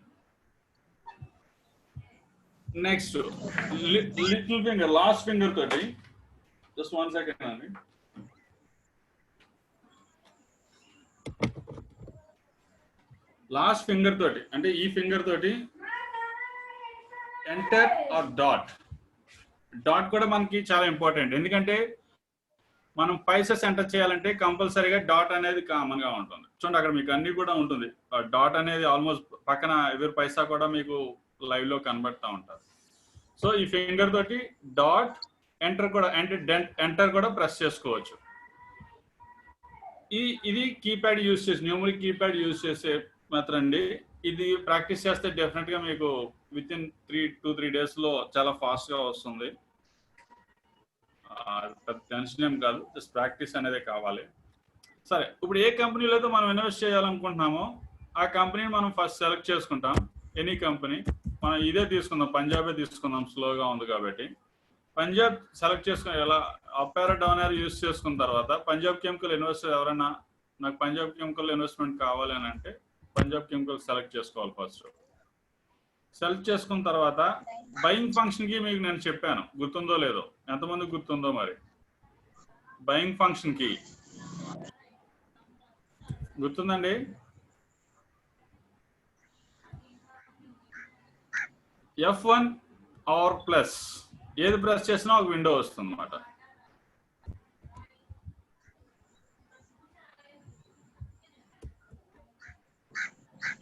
Next little finger last finger తోటి జస్ట్ 1 సెకండ్ అండి. లాస్ట్ ఫింగర్ తోటి అంటే ఈ ఫింగర్ తోటి ఎంటర్ ఆర్ డాట్ కూడా మనకి చాలా ఇంపార్టెంట్. ఎందుకంటే మనం పైసెస్ ఎంటర్ చేయాలంటే కంపల్సరీగా డాట్ అనేది కామన్ గా ఉంటుంది. చూడండి అక్కడ మీకు అన్ని కూడా ఉంటుంది. డాట్ అనేది ఆల్మోస్ట్ పక్కన ఎవరి పైసా కూడా మీకు లైవ్ లో కనబడతా ఉంటారు. సో ఈ ఫింగర్ తోటి డాట్ ఎంటర్ కూడా ప్రెస్ చేసుకోవచ్చు. ఇది కీప్యాడ్ యూజ్ చేసి న్యూమరిక్ కీప్యాడ్ యూజ్ చేసే మాత్రం అండి. ఇది ప్రాక్టీస్ చేస్తే డెఫినెట్ గా మీకు విత్ ఇన్ 2-3 days లో చాలా ఫాస్ట్ గా వస్తుంది. టెన్షన్ ఏం కాదు, జస్ట్ ప్రాక్టీస్ అనేది కావాలి. సరే, ఇప్పుడు ఏ కంపెనీలో అయితే మనం ఇన్వెస్ట్ చేయాలనుకుంటున్నామో ఆ కంపెనీని మనం ఫస్ట్ సెలెక్ట్ చేసుకుంటాం. ఎనీ కంపెనీ మనం ఇదే తీసుకుందాం, పంజాబే తీసుకుందాం, స్లోగా ఉంది కాబట్టి. పంజాబ్ సెలెక్ట్ చేసుకుని ఎలా అప్ ఆరో డౌన్ ఆరో యూజ్ చేసుకున్న తర్వాత పంజాబ్ కెమికల్ ఇన్వెస్టర్ ఎవరైనా నాకు పంజాబ్ కెమికల్ ఇన్వెస్ట్మెంట్ కావాలి అని అంటే పంజాబ్ కెమికల్ సెలెక్ట్ చేసుకోవాలి. ఫస్ట్ సెలెక్ట్ చేసుకున్న తర్వాత బయింగ్ ఫంక్షన్ కి మీకు నేను చెప్పాను, గుర్తుందో లేదో, ఎంతమంది గుర్తుందో మరి. బయింగ్ ఫంక్షన్ కి గుర్తుందండి? F1 ఆర్ ప్లస్ ఏది ప్రెస్ చేసినా ఒక విండో వస్తుంది అన్నమాట.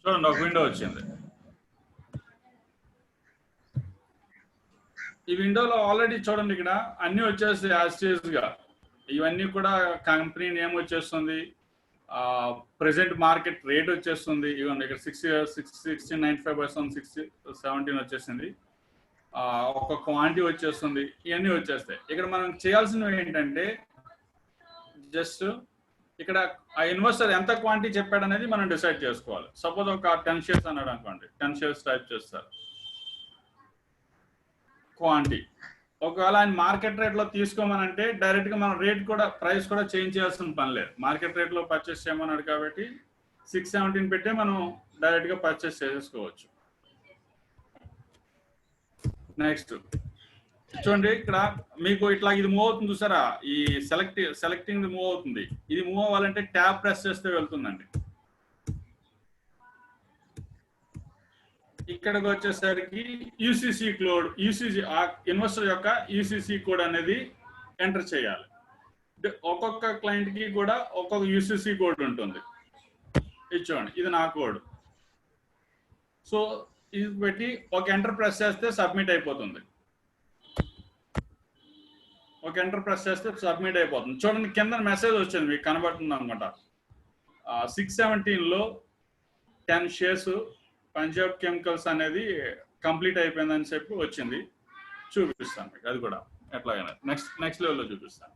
చూడండి ఒక విండో వచ్చింది. ఈ విండోలో ఆల్రెడీ చూడండి ఇక్కడ అన్ని వచ్చేసి యాజ్ గా ఇవన్నీ కూడా కంపెనీ నేమ్ వచ్చేస్తుంది, ప్రెసెంట్ మార్కెట్ రేట్ వచ్చేస్తుంది. ఇవన్నీ ఇక్కడ 1695/1 617 వచ్చేసింది. ఒక క్వాంటిటీ వచ్చేస్తుంది, ఇవన్నీ వచ్చేస్తాయి. ఇక్కడ మనం చేయాల్సినవి ఏంటంటే జస్ట్ ఇక్కడ ఆ ఇన్వెస్టర్ ఎంత క్వాంటిటీ చెప్పాడు అనేది మనం డిసైడ్ చేసుకోవాలి. సపోజ్ ఒక 10 shares అన్నాడు అనుకోండి, 10 shares టైప్ చేస్తారు క్వాంటిటీ. ఒకవేళ ఆయన మార్కెట్ రేట్లో తీసుకోమనంటే డైరెక్ట్ గా మనం రేట్ కూడా ప్రైస్ కూడా చేంజ్ చేయాల్సిన పని లేదు. మార్కెట్ రేట్లో పర్చేస్ చేయమన్నాడు కాబట్టి 617 పెట్టే మనం డైరెక్ట్ గా పర్చేస్ చేసేసుకోవచ్చు. నెక్స్ట్ చూడండి ఇక్కడ మీకు ఇట్లా ఇది మూవ్ అవుతుంది చూసారా, ఈ సెలెక్టింగ్ మూవ్ అవుతుంది. ఇది మూవ్ అవ్వాలంటే ట్యాబ్ ప్రెస్ చేస్తే వెళ్తుందండి. ఇక్కడికి వచ్చేసరికి యూసీసీ కోడ్, ఇన్వెస్టర్ యొక్క యూసీసీ కోడ్ అనేది ఎంటర్ చేయాలి. ఒక్కొక్క క్లయింట్ కి కూడా ఒక్కొక్క యూసీసీ కోడ్ ఉంటుంది. ఇది చూడండి, ఇది నా కోడ్. సో ఇది పెట్టి ఒక ఎంటర్ ప్రెస్ చేస్తే సబ్మిట్ అయిపోతుంది. ఒక ఎంటర్ ప్రెస్ చేస్తే సబ్మిట్ అయిపోతుంది. చూడండి కింద మెసేజ్ వచ్చింది, మీకు కనబడుతుంది అనమాట. 617లో 10 shares పంజాబ్ కెమికల్స్ అనేది కంప్లీట్ అయిపోయిందని చెప్పి వచ్చింది. చూపిస్తాను మీకు అది కూడా ఎట్లాగైనా నెక్స్ట్ లెవెల్లో చూపిస్తాను.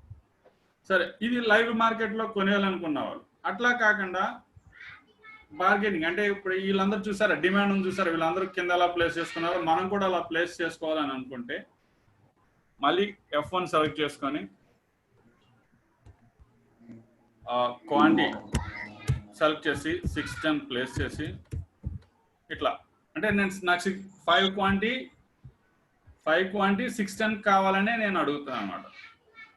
సరే, ఇది లైవ్ మార్కెట్లో కొనేయాలనుకున్న వాళ్ళు. అట్లా కాకుండా బార్గెనింగ్ అంటే ఇప్పుడు వీళ్ళందరూ చూసారా, డిమాండ్ ఉంది చూసారా, వీళ్ళందరూ కింద ఎలా ప్లేస్ చేసుకున్నారో మనం కూడా అలా ప్లేస్ చేసుకోవాలని అనుకుంటే మళ్ళీ F1 సెలెక్ట్ చేసుకొని క్వాంటిటీ సెలెక్ట్ చేసి 610 ప్లేస్ చేసి ఇట్లా అంటే నాకు 5 క్వాంటిటీ 610 కావాలనే నేను అడుగుతాను అనమాట.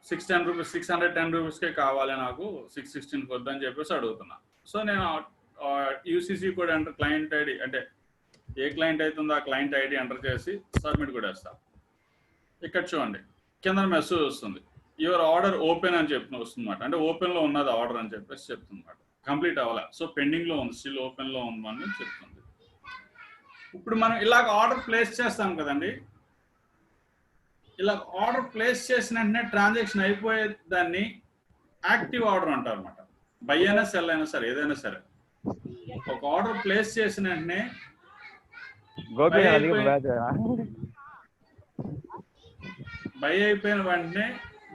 610 రూపీస్ 610 రూపీస్కే కావాలి నాకు 616 వద్దని చెప్పేసి అడుగుతున్నా. సో నేను యూసీసీ కూడా ఎంటర్ క్లయింట్ ఐడి అంటే ఏ క్లయింట్ అవుతుందో ఆ క్లయింట్ ఐడి ఎంటర్ చేసి సబ్మిట్ కూడా వేస్తాను. ఇక్కడ చూడండి కింద మెసేజ్ వస్తుంది, యువర్ ఆర్డర్ ఓపెన్ అని చెప్పి వస్తుందన్నమాట. అంటే ఓపెన్లో ఉన్నది ఆర్డర్ అని చెప్పేసి చెప్తుందన్నమాట. కంప్లీట్ అవ్వాలి, సో పెండింగ్లో ఉంది, స్టిల్ ఓపెన్లో ఉందని చెప్తుంది. ఇప్పుడు మనం ఇలాగ ఆర్డర్ ప్లేస్ చేస్తాం కదండి, ఇలా ఆర్డర్ ప్లేస్ చేసిన వెంటనే ట్రాన్సాక్షన్ అయిపోయే దాన్ని యాక్టివ్ ఆర్డర్ అంటారు అనమాట. బై అయినా సెల్ అయినా సరే ఏదైనా సరే ఒక ఆర్డర్ ప్లేస్ చేసిన వెంటనే బై అయిపోయిన వెంటనే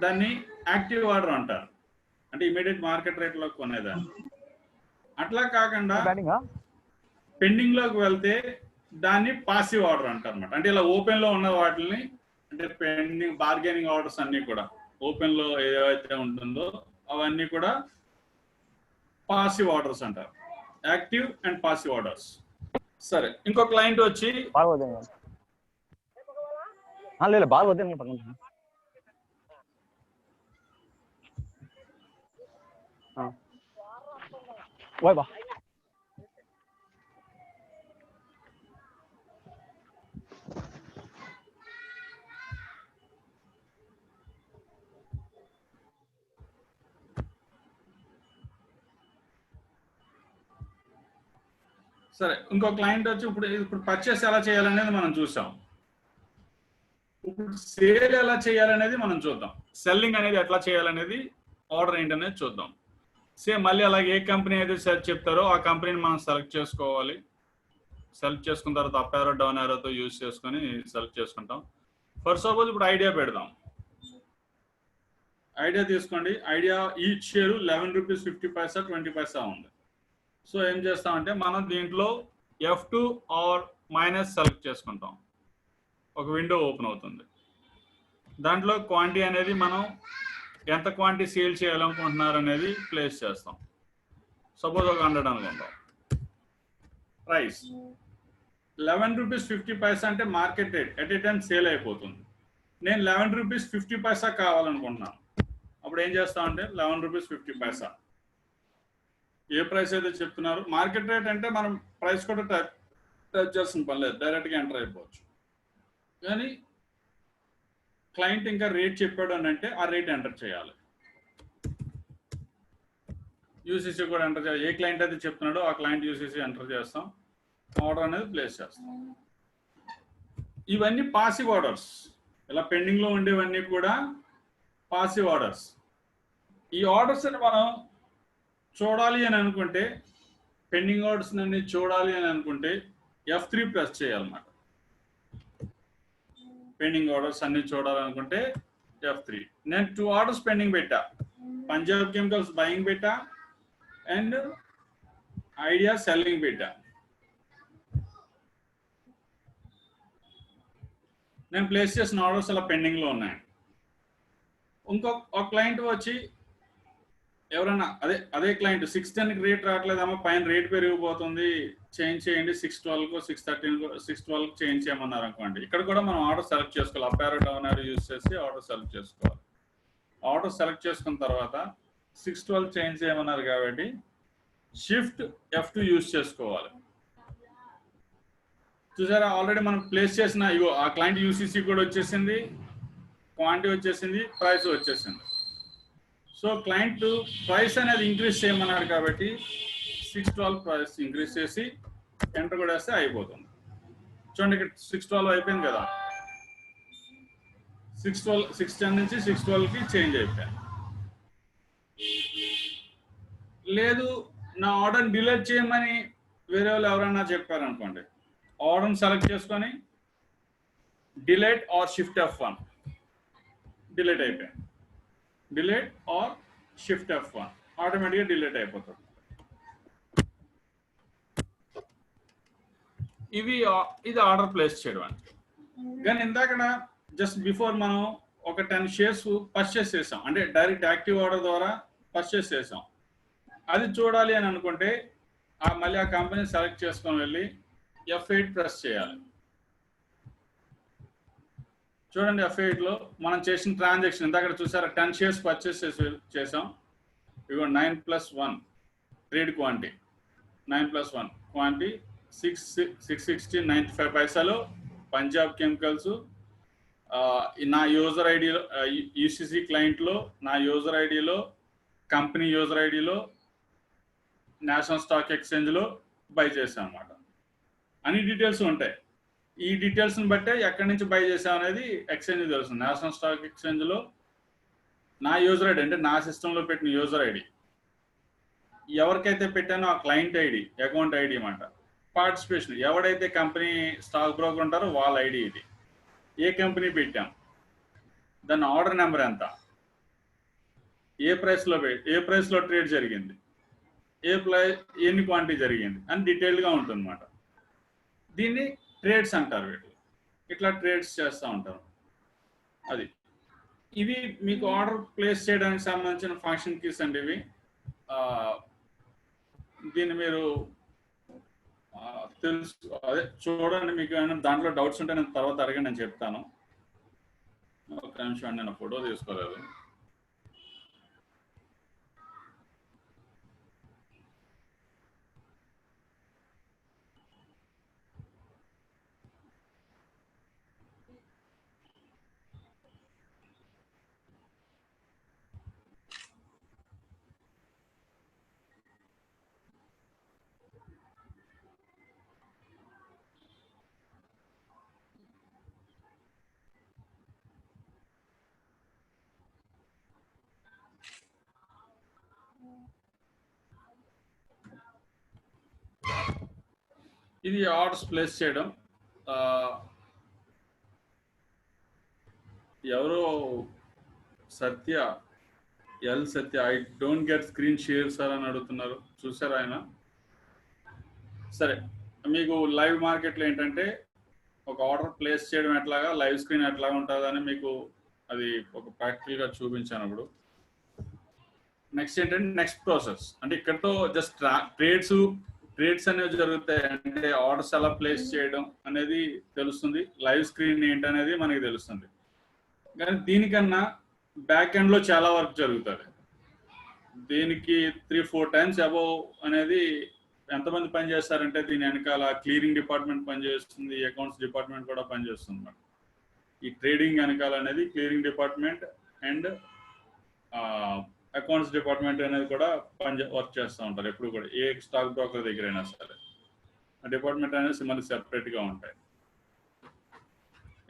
దాన్ని యాక్టివ్ ఆర్డర్ అంటారు. అంటే ఇమీడియట్ మార్కెట్ రేట్లో కొనేదాన్ని. అట్లా కాకుండా పెండింగ్ లోకి వెళ్తే దాన్ని పాసివ్ ఆర్డర్ అంటారు అనమాట. అంటే ఇలా ఓపెన్ లో ఉన్న వాటిని అంటే పెండింగ్ బార్గెనింగ్ ఆర్డర్స్ అన్ని కూడా ఓపెన్ లో ఏదైతే ఉంటుందో అవన్నీ కూడా పాసివ్ ఆర్డర్స్ అంటారు. Active and passive orders. సరే, ఇంకో క్లయింట్ వచ్చి ఇప్పుడు పర్చేస్ ఎలా చేయాలనేది మనం చూసాం. ఇప్పుడు సేల్ ఎలా చేయాలనేది మనం చూద్దాం. సెల్లింగ్ అనేది ఎట్లా చేయాలనేది ఆర్డర్ ఏంటనేది చూద్దాం. సేమ్ మళ్ళీ అలాగే ఏ కంపెనీ అయితే చెప్తారో ఆ కంపెనీని మనం సెలెక్ట్ చేసుకోవాలి. సెలెక్ట్ చేసుకున్న తర్వాత అప్ యారో డౌన్ యారోతో యూజ్ చేసుకొని సెలెక్ట్ చేసుకుంటాం. ఫర్ సపోజ్ ఇప్పుడు ఐడియా పెడదాం. ఐడియా తీసుకోండి. ఐడియా ఈచ్ షేర్ 11 రూపీస్ 50 పైసా 20 పైసా ఉంది. సో ఏం చేస్తామంటే మనం దీంట్లో F2 ఆర్ మైనస్ సెలెక్ట్ చేసుకుంటాం. ఒక విండో ఓపెన్ అవుతుంది. దాంట్లో క్వాంటిటీ అనేది మనం ఎంత క్వాంటిటీ సేల్ చేయాలనుకుంటున్నారు అనేది ప్లేస్ చేస్తాం. సపోజ్ ఒక 100 అనుకుంటాం. ప్రైస్ 11 రూపీస్ 50 పైసా అంటే market rate at a time sale అయిపోతుంది. నేను 11 రూపీస్ 50 పైసా కావాలనుకుంటున్నాను. అప్పుడు ఏం చేస్తామంటే 11 రూపీస్ 50 పైసా ఏ ప్రైస్ అయితే చెప్తున్నారు. మార్కెట్ రేట్ అంటే మనం ప్రైస్ కూడా టైప్ చేసిన పని లేదు, డైరెక్ట్గా ఎంటర్ అయిపోవచ్చు. కానీ క్లయింట్ ఇంకా రేట్ చెప్పాడు అని అంటే ఆ రేట్ ఎంటర్ చేయాలి. యూసీసీ కూడా ఎంటర్ చేయాలి. ఏ క్లయింట్ అయితే చెప్తున్నాడో ఆ క్లయింట్ యూసీసీ ఎంటర్ చేస్తాం. ఆర్డర్ అనేది ప్లేస్ చేస్తాం. ఇవన్నీ పాసివ్ ఆర్డర్స్. ఇలా పెండింగ్లో ఉండేవన్నీ కూడా పాసివ్ ఆర్డర్స్. ఈ ఆర్డర్స్ మనం చూడాలి అని అనుకుంటే, పెండింగ్ ఆర్డర్స్ అన్ని చూడాలి అని అనుకుంటే F3 ప్రెస్ చేయాలన్నమాట. పెండింగ్ ఆర్డర్స్ అన్ని చూడాలనుకుంటే F3. నేను 2 ఆర్డర్స్ పెండింగ్ పెట్టా. పంజాబ్ కెమికల్స్ బయింగ్ పెట్టా అండ్ ఐడియా సెల్లింగ్ పెట్టా. నేను ప్లేస్ చేసిన ఆర్డర్స్ అలా పెండింగ్లో ఉన్నాయి. ఒక క్లయింట్ వచ్చి ఎవరైనా అదే క్లయింట్ 610కి రేట్ రావట్లేదమ్మా, పైన రేట్ పెరిగిపోతుంది, చేంజ్ చేయండి 612కో 613కో 612కి చేంజ్ చేయమన్నారు అనుకోండి. ఇక్కడ కూడా మనం ఆర్డర్ సెలెక్ట్ చేసుకోవాలి. Up arrow down arrow use చేసి ఆర్డర్ సెలెక్ట్ చేసుకోవాలి. ఆర్డర్ సెలెక్ట్ చేసుకున్న తర్వాత 612 చేంజ్ చేయమన్నారు కాబట్టి షిఫ్ట్ F2 యూజ్ చేసుకోవాలి. చూసారా, ఆల్రెడీ మనం ప్లేస్ చేసిన ఆ క్లయింట్ యూసీసీ కూడా వచ్చేసింది, క్వాంటిటీ వచ్చేసింది, ప్రైస్ వచ్చేసింది. సో క్లయింట్ ప్రైస్ అనేది ఇంక్రీజ్ చేయమన్నాడు కాబట్టి 612 ప్రైస్ ఇంక్రీజ్ చేసి ఎంటర్ కూడా వేస్తే అయిపోతుంది. చూడండి ఇక్కడ 612 అయిపోయింది కదా. 610 నుంచి 612కి చేంజ్ అయిపోయాను. లేదు నా ఆర్డర్ డిలీట్ చేయమని వేరే వాళ్ళు ఎవరైనా చెప్పారనుకోండి, ఆర్డర్ని సెలెక్ట్ చేసుకొని delete are shift F1 delete అయిపోయాను. డిలీట్ ఆర్ షిఫ్ట్ F1 ఆటోమేటిక్గా డిలీట్ అయిపోతుంది. ఇది ఆర్డర్ ప్లేస్ చేయడం అంటే. కానీ ఇందాక జస్ట్ బిఫోర్ మనం ఒక 10 షేర్స్ పర్చేస్ చేసాం, అంటే డైరెక్ట్ యాక్టివ్ ఆర్డర్ ద్వారా పర్చేస్ చేసాం. అది చూడాలి అని అనుకుంటే మళ్ళీ ఆ కంపెనీ సెలెక్ట్ చేసుకొని వెళ్ళి F8 ప్రెస్ చేయాలి. చూడండి F8లో మనం చేసిన ట్రాన్సాక్షన్ ఇంత అక్కడ చూసారా 10 షేర్స్ పర్చేస్ చేసాం. ఇగో 9+1 ట్రేడ్ క్వాంటిటీ 9+1 క్వాంటిటీ 660.95 పైసలు పంజాబ్ కెమికల్స్. నా యూజర్ ఐడిలో యూసిసి క్లయింట్లో నా యూజర్ ఐడిలో కంపెనీ యూజర్ ఐడిలో నేషనల్ స్టాక్ ఎక్స్చేంజ్లో బై చేసాం అన్నమాట. అన్ని డీటెయిల్స్ ఉంటాయి. ఈ డీటెయిల్స్ని బట్టే ఎక్కడి నుంచి బై చేసాం అనేది ఎక్స్చేంజ్ తెలుస్తుంది. నేషనల్ స్టాక్ ఎక్స్చేంజ్లో నా యూజర్ ఐడి అంటే నా సిస్టంలో పెట్టిన యూజర్ ఐడి, ఎవరికైతే పెట్టానో ఆ క్లయింట్ ఐడి అకౌంట్ ఐడి అన్నమాట. పార్టిసిపేషన్ ఎవడైతే కంపెనీ స్టాక్ బ్రోకర్ ఉంటారో వాళ్ళ ఐడి ఇది. ఏ కంపెనీ పెట్టాం, దాని ఆర్డర్ నెంబర్ ఎంత, ఏ ప్రైస్లో ట్రేడ్ జరిగింది, ఎన్ని క్వాంటిటీ జరిగింది అని డీటెయిల్డ్గా ఉంటుంది అన్నమాట. దీన్ని ట్రేడ్స్ అంటారు. వీళ్ళు ఇట్లా ట్రేడ్స్ చేస్తూ ఉంటారు. అది ఇవి మీకు ఆర్డర్ ప్లేస్ చేయడానికి సంబంధించిన ఫంక్షన్ కీస్ అండి ఇవి. దీన్ని మీరు తెలుసు అదే చూడండి. మీకు ఏమైనా దాంట్లో డౌట్స్ ఉంటే నేను తర్వాత అడగండి, నేను చెప్తాను. ఒక నిమిషం, నేను ఫోటో తీసుకోలేదు. ఇది ఆర్డర్స్ ప్లేస్ చేయడం. ఎవరో Satya I don't get screen share sir అని అడుగుతున్నారు. చూసారా ఆయన? సరే, మీకు లైవ్ మార్కెట్లో ఏంటంటే ఒక ఆర్డర్ ప్లేస్ చేయడం ఎట్లాగా, లైవ్ స్క్రీన్ ఎట్లా ఉంటుందని మీకు అది ఒక ప్రాక్టికల్గా చూపించాను. అప్పుడు నెక్స్ట్ ఏంటంటే నెక్స్ట్ ప్రాసెస్ అంటే ఇక్కడతో జస్ట్ ట్రేడ్స్ అనేవి జరుగుతాయి. అంటే ఆర్డర్స్ ఎలా ప్లేస్ చేయడం అనేది తెలుస్తుంది, లైవ్ స్క్రీన్ ఏంటనేది మనకి తెలుస్తుంది. కానీ దీనికన్నా బ్యాక్ ఎండ్లో చాలా వర్క్ జరుగుతుంది. దీనికి 3-4 టైమ్స్ అబౌవ్ అనేది ఎంతమంది పనిచేస్తారంటే దీని వెనకాల క్లియరింగ్ డిపార్ట్మెంట్ పనిచేస్తుంది, అకౌంట్స్ డిపార్ట్మెంట్ కూడా పనిచేస్తుంది అన్నమాట. ఈ ట్రేడింగ్ వెనకాల అనేది clearing department and accounts department అనేది కూడా వర్క్ చేస్తూ ఉంటారు. ఎప్పుడు కూడా ఏ స్టాక్ బ్రోకర్ దగ్గర అయినా సరే ఆ డిపార్ట్మెంట్ అనేది మళ్ళీ సెపరేట్గా ఉంటాయి.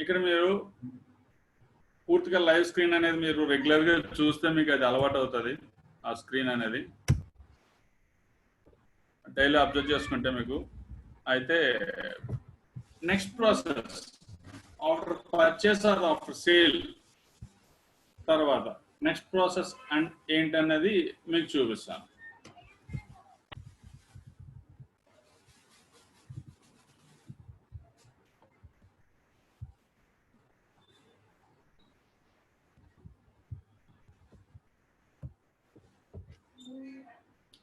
ఇక్కడ మీరు పూర్తిగా లైవ్ స్క్రీన్ అనేది మీరు రెగ్యులర్గా చూస్తే మీకు అది అలవాటు అవుతుంది. ఆ స్క్రీన్ అనేది డైలీ అబ్జర్వ్ చేసుకుంటే మీకు. అయితే next process after purchase or after sale తర్వాత నెక్స్ట్ ప్రాసెస్ అండ్ ఏంటన్నది మీకు చూపిస్తాను.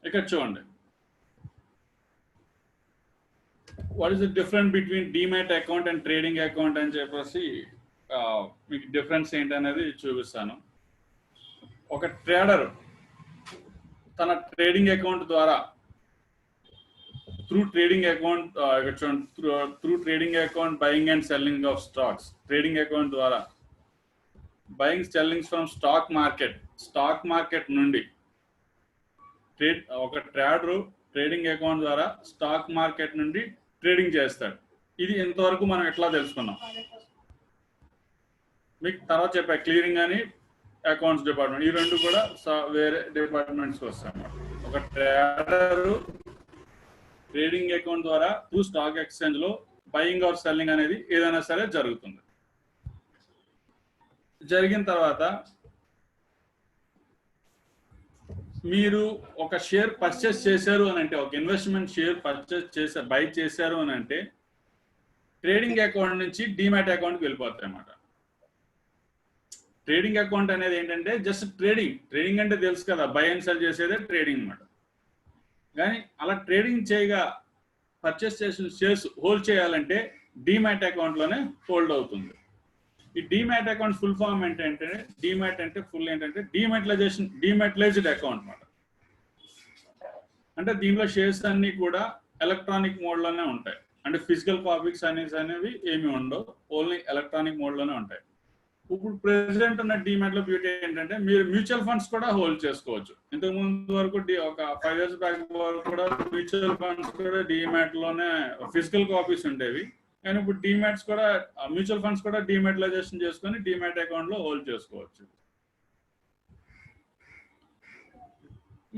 ఇక్కడ చూడండి, what is the difference between demat account and trading account అని చెప్పేసి మీకు డిఫరెన్స్ ఏంటనేది చూపిస్తాను. ఒక ట్రేడర్ తన ట్రేడింగ్ అకౌంట్ ద్వారా through trading account buying and selling of stocks, trading account ద్వారా buying sellings from stock market నుండి ఒక ట్రేడరు ట్రేడింగ్ అకౌంట్ ద్వారా స్టాక్ మార్కెట్ నుండి ట్రేడింగ్ చేస్తాడు. ఇది ఇంతవరకు మనం ఎట్లా తెలుసుకున్నాం మీకు తర్వాత చెప్పా. క్లియరింగ్ అని అకౌంట్స్ డిపార్ట్మెంట్ ఈ రెండు కూడా వేరే డిపార్ట్మెంట్స్కి వస్తాయి. ఒక ట్రేడరు ట్రేడింగ్ అకౌంట్ ద్వారా త్రూ స్టాక్ ఎక్స్చేంజ్లో బయింగ్ ఆర్ సెల్లింగ్ అనేది ఏదైనా సరే జరుగుతుంది. జరిగిన తర్వాత మీరు ఒక షేర్ పర్చేస్ చేశారు అని అంటే, ఒక ఇన్వెస్ట్మెంట్ షేర్ బై చేశారు అని అంటే ట్రేడింగ్ అకౌంట్ నుంచి డీమ్యాట్ అకౌంట్కి వెళ్ళిపోతాయి అన్నమాట. ట్రేడింగ్ అకౌంట్ అనేది ఏంటంటే జస్ట్ ట్రేడింగ్ అంటే తెలుసు కదా, బై అండ్ సెల్ చేసేదే ట్రేడింగ్ అన్నమాట. కానీ అలా ట్రేడింగ్ చేయగా పర్చేస్ చేసిన షేర్స్ హోల్డ్ చేయాలంటే డీమ్యాట్ అకౌంట్లోనే హోల్డ్ అవుతుంది. ఈ డీమ్యాట్ అకౌంట్ ఫుల్ ఫామ్ ఏంటంటే డీమ్యాట్ అంటే ఫుల్ ఏంటంటే డీమెటలైజ్డ్ అకౌంట్ అన్నమాట. అంటే దీనిలో షేర్స్ అన్ని కూడా ఎలక్ట్రానిక్ మోడ్లోనే ఉంటాయి. అంటే ఫిజికల్ కాపీస్ అనేవి ఏమి ఉండవు, ఓన్లీ ఎలక్ట్రానిక్ మోడ్లోనే ఉంటాయి. ఇప్పుడు ప్రెసిడెంట్ ఉన్న డీమ్యాట్ లో బ్యూటీ ఏంటంటే మీరు మ్యూచువల్ ఫండ్స్ కూడా హోల్డ్ చేసుకోవచ్చు. ఇంతకు ముందు వరకు ఒక 5 years బ్యాక్ వరకు కూడా మ్యూచువల్ ఫండ్స్ కూడా డీమ్యాట్ లోనే ఫిజికల్ కాపీస్ ఉండేవి. కానీ ఇప్పుడు డీమ్యాట్స్ కూడా మ్యూచువల్ ఫండ్స్ కూడా డీమెటలైజేషన్ చేసుకొని డీమ్యాట్ అకౌంట్ లో హోల్డ్ చేసుకోవచ్చు.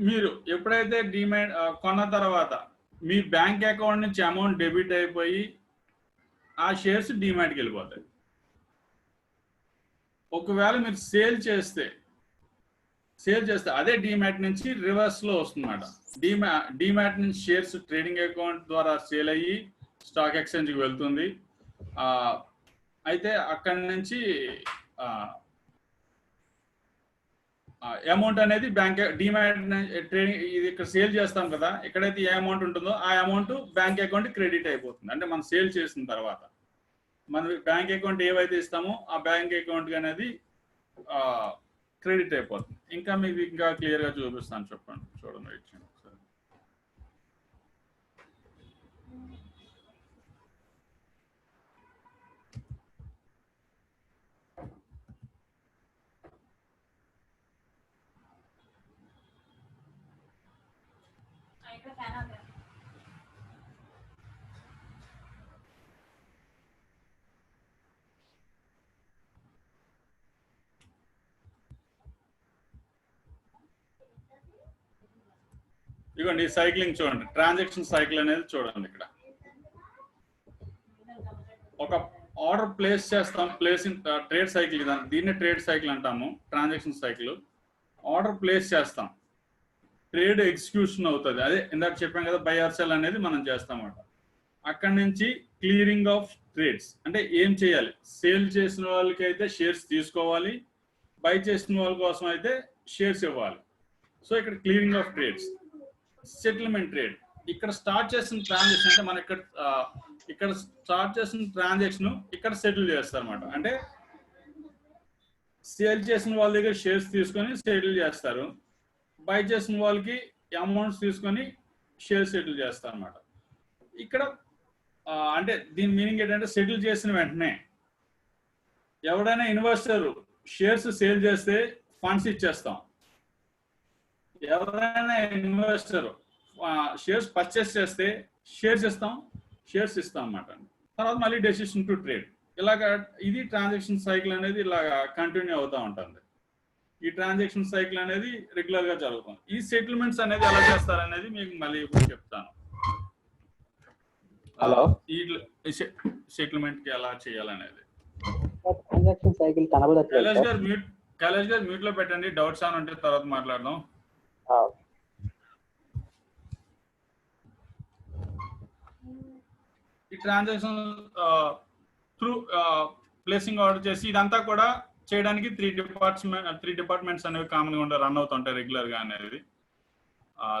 మీరు ఎప్పుడైతే డీమ్యాట్ కొన్న తర్వాత మీ బ్యాంక్ అకౌంట్ నుంచి అమౌంట్ డెబిట్ అయిపోయి ఆ షేర్స్ డీమ్యాట్కి వెళ్ళిపోతాయి. ఒకవేళ మీరు సేల్ చేస్తే అదే డీమ్యాట్ నుంచి రివర్స్ లో వస్తుందన్నమాట. డీమ్యాట్ నుంచి షేర్స్ ట్రేడింగ్ అకౌంట్ ద్వారా సేల్ అయ్యి స్టాక్ ఎక్స్చేంజ్కి వెళ్తుంది. అయితే అక్కడి నుంచి అమౌంట్ అనేది బ్యాంక్ డీమ్యాట్ ట్రేడింగ్ ఇది ఇక్కడ సేల్ చేస్తాం కదా, ఎక్కడైతే ఏ అమౌంట్ ఉంటుందో ఆ అమౌంట్ బ్యాంక్ అకౌంట్ క్రెడిట్ అయిపోతుంది. అంటే మనం సేల్ చేసిన తర్వాత మన బ్యాంక్ అకౌంట్ ఏవైతే ఇస్తామో ఆ బ్యాంక్ అకౌంట్ అనేది క్రెడిట్ అయిపోతుంది. ఇంకా మీకు ఇంకా క్లియర్ గా చూపిస్తాను, చెప్పండి చూడండి. ఇదిగోండి సైక్లింగ్ చూడండి, ట్రాన్సాక్షన్ సైకిల్ అనేది చూడండి. ఇక్కడ ఒక ఆర్డర్ ప్లేస్ చేస్తాం, ట్రేడ్ సైకిల్, దీన్నే ట్రేడ్ సైకిల్ అంటాము. ట్రాన్సాక్షన్ సైకిల్ ఆర్డర్ ప్లేస్ చేస్తాం, ట్రేడ్ ఎగ్జిక్యూషన్ అవుతుంది. అదే ఇందాక చెప్పాం కదా, బై ఆర్ సెల్ అనేది మనం చేస్తామన్నమాట. అక్కడి నుంచి క్లియరింగ్ ఆఫ్ ట్రేడ్స్ అంటే ఏం చేయాలి, సేల్ చేసిన వాళ్ళకి అయితే షేర్స్ తీసుకోవాలి, బై చేసిన వాళ్ళ కోసం అయితే షేర్స్ ఇవ్వాలి. సో ఇక్కడ clearing of trades, settlement trade. ఇక్కడ స్టార్ట్ చేసిన ట్రాన్సాక్షన్ అంటే మన ఇక్కడ స్టార్ట్ చేసిన ట్రాన్సాక్షన్ ఇక్కడ సెటిల్ చేస్తారు అన్నమాట. అంటే సేల్ చేసిన వాళ్ళ దగ్గర షేర్స్ తీసుకొని సెటిల్ చేస్తారు, బై చేసిన వాళ్ళకి అమౌంట్స్ తీసుకొని షేర్ సెటిల్ చేస్తారు అన్నమాట. ఇక్కడ అంటే దీని మీనింగ్ ఏంటంటే సెటిల్ చేసిన వెంటనే ఎవరైనా ఇన్వెస్టర్ షేర్స్ సేల్ చేస్తే ఫండ్స్ ఇచ్చేస్తాం, ఎవరైనా ఇన్వెస్టర్ షేర్స్ పర్చేస్ చేస్తే షేర్స్ ఇస్తాం అన్నమాట. తర్వాత మళ్ళీ డెసిషన్ టు ట్రేడ్. ఇలాగా ఇది ట్రాన్సాక్షన్ సైకిల్ అనేది ఇలాగా కంటిన్యూ అవుతూ ఉంటుంది. ఈ ట్రాన్సాక్షన్ సైకిల్ అనేది రెగ్యులర్ గా జరుగుతుంది. ఈ సెటిల్మెంట్స్ అనేది ఎలా చేస్తారనేది మీకు మళ్ళీ ఇప్పుడు చెప్తాను. ఈ సెటిల్మెంట్ కి ఎలా చేయాలనేది ట్రాన్సాక్షన్ సైకిల్ కనబడట్లేదు. కైలాష్ గారు మ్యూట్ లో పెట్టండి, డౌట్స్ అని ఉంటే తర్వాత మాట్లాడదాం. ఈ ట్రాన్సాక్షన్ త్రూ ప్లేసింగ్ ఆర్డర్ చేసి ఇదంతా కూడా చేయడానికి త్రీ డిపార్ట్మెంట్స్ అనేవి కామన్ గా రన్ అవుతుంటాయి రెగ్యులర్ గా అనేది.